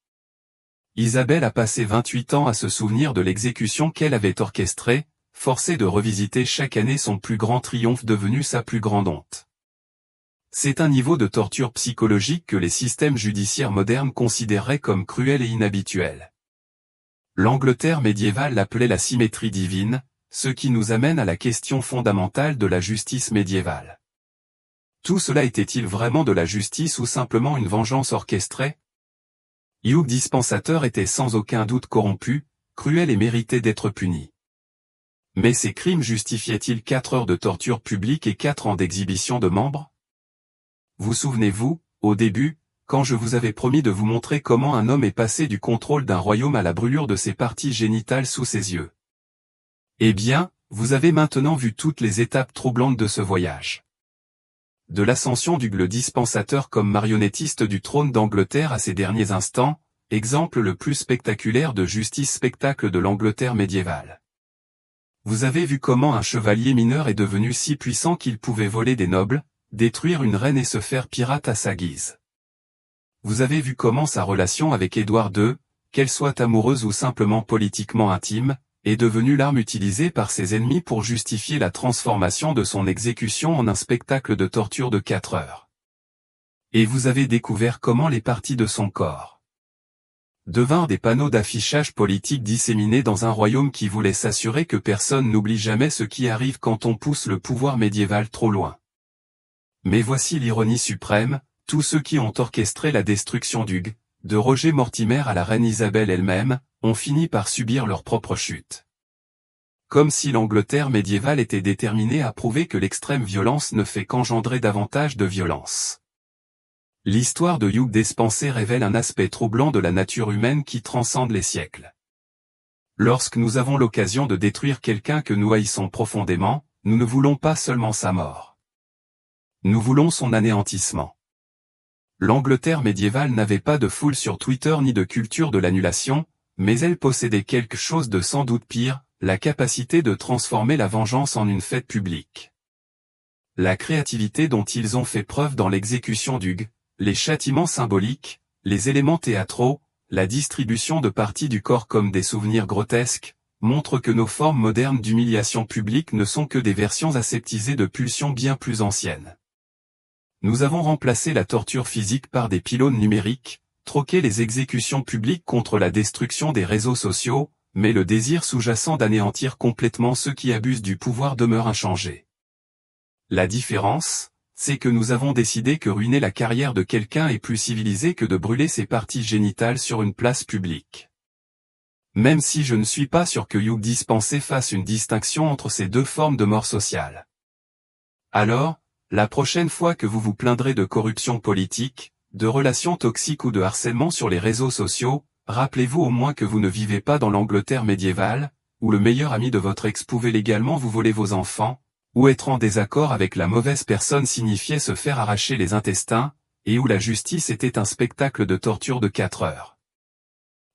Isabelle a passé 28 ans à se souvenir de l'exécution qu'elle avait orchestrée, forcée de revisiter chaque année son plus grand triomphe devenu sa plus grande honte. C'est un niveau de torture psychologique que les systèmes judiciaires modernes considéreraient comme cruel et inhabituel. L'Angleterre médiévale l'appelait la symétrie divine, ce qui nous amène à la question fondamentale de la justice médiévale. Tout cela était-il vraiment de la justice ou simplement une vengeance orchestrée? Hugh Dispensateur était sans aucun doute corrompu, cruel et méritait d'être puni. Mais ces crimes justifiaient-ils 4 heures de torture publique et 4 ans d'exhibition de membres? Vous souvenez-vous, au début, quand je vous avais promis de vous montrer comment un homme est passé du contrôle d'un royaume à la brûlure de ses parties génitales sous ses yeux? Eh bien, vous avez maintenant vu toutes les étapes troublantes de ce voyage. De l'ascension d'Hugues le Dispensateur comme marionnettiste du trône d'Angleterre à ses derniers instants, exemple le plus spectaculaire de justice spectacle de l'Angleterre médiévale. Vous avez vu comment un chevalier mineur est devenu si puissant qu'il pouvait voler des nobles, détruire une reine et se faire pirate à sa guise. Vous avez vu comment sa relation avec Édouard II, qu'elle soit amoureuse ou simplement politiquement intime, est devenue l'arme utilisée par ses ennemis pour justifier la transformation de son exécution en un spectacle de torture de 4 heures. Et vous avez découvert comment les parties de son corps devinrent des panneaux d'affichage politique disséminés dans un royaume qui voulait s'assurer que personne n'oublie jamais ce qui arrive quand on pousse le pouvoir médiéval trop loin. Mais voici l'ironie suprême, tous ceux qui ont orchestré la destruction d'Hugues, de Roger Mortimer à la reine Isabelle elle-même, ont fini par subir leur propre chute. Comme si l'Angleterre médiévale était déterminée à prouver que l'extrême violence ne fait qu'engendrer davantage de violence. L'histoire de Hugh Despensé révèle un aspect troublant de la nature humaine qui transcende les siècles. Lorsque nous avons l'occasion de détruire quelqu'un que nous haïssons profondément, nous ne voulons pas seulement sa mort. Nous voulons son anéantissement. L'Angleterre médiévale n'avait pas de foule sur Twitter ni de culture de l'annulation, mais elle possédait quelque chose de sans doute pire, la capacité de transformer la vengeance en une fête publique. La créativité dont ils ont fait preuve dans l'exécution d'Hugues, les châtiments symboliques, les éléments théâtraux, la distribution de parties du corps comme des souvenirs grotesques, montrent que nos formes modernes d'humiliation publique ne sont que des versions aseptisées de pulsions bien plus anciennes. Nous avons remplacé la torture physique par des pylônes numériques, troqué les exécutions publiques contre la destruction des réseaux sociaux, mais le désir sous-jacent d'anéantir complètement ceux qui abusent du pouvoir demeure inchangé. La différence, c'est que nous avons décidé que ruiner la carrière de quelqu'un est plus civilisé que de brûler ses parties génitales sur une place publique. Même si je ne suis pas sûr que Hugh Despensé fasse une distinction entre ces deux formes de mort sociale. Alors, la prochaine fois que vous vous plaindrez de corruption politique, de relations toxiques ou de harcèlement sur les réseaux sociaux, rappelez-vous au moins que vous ne vivez pas dans l'Angleterre médiévale, où le meilleur ami de votre ex pouvait légalement vous voler vos enfants, où être en désaccord avec la mauvaise personne signifiait se faire arracher les intestins, et où la justice était un spectacle de torture de 4 heures.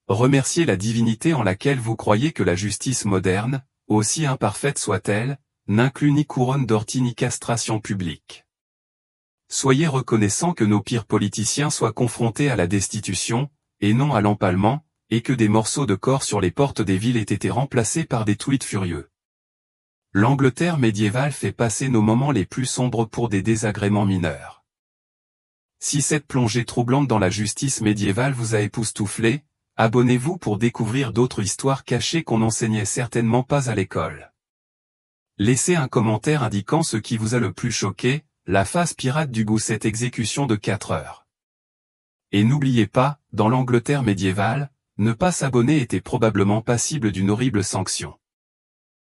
Remerciez la divinité en laquelle vous croyez que la justice moderne, aussi imparfaite soit-elle, n'inclut ni couronne d'ortie ni castration publique. Soyez reconnaissants que nos pires politiciens soient confrontés à la destitution, et non à l'empalement, et que des morceaux de corps sur les portes des villes aient été remplacés par des tweets furieux. L'Angleterre médiévale fait passer nos moments les plus sombres pour des désagréments mineurs. Si cette plongée troublante dans la justice médiévale vous a époustouflé, abonnez-vous pour découvrir d'autres histoires cachées qu'on n'enseignait certainement pas à l'école. Laissez un commentaire indiquant ce qui vous a le plus choqué, la phase pirate d'Hugues ou cette exécution de 4 heures. Et n'oubliez pas, dans l'Angleterre médiévale, ne pas s'abonner était probablement passible d'une horrible sanction.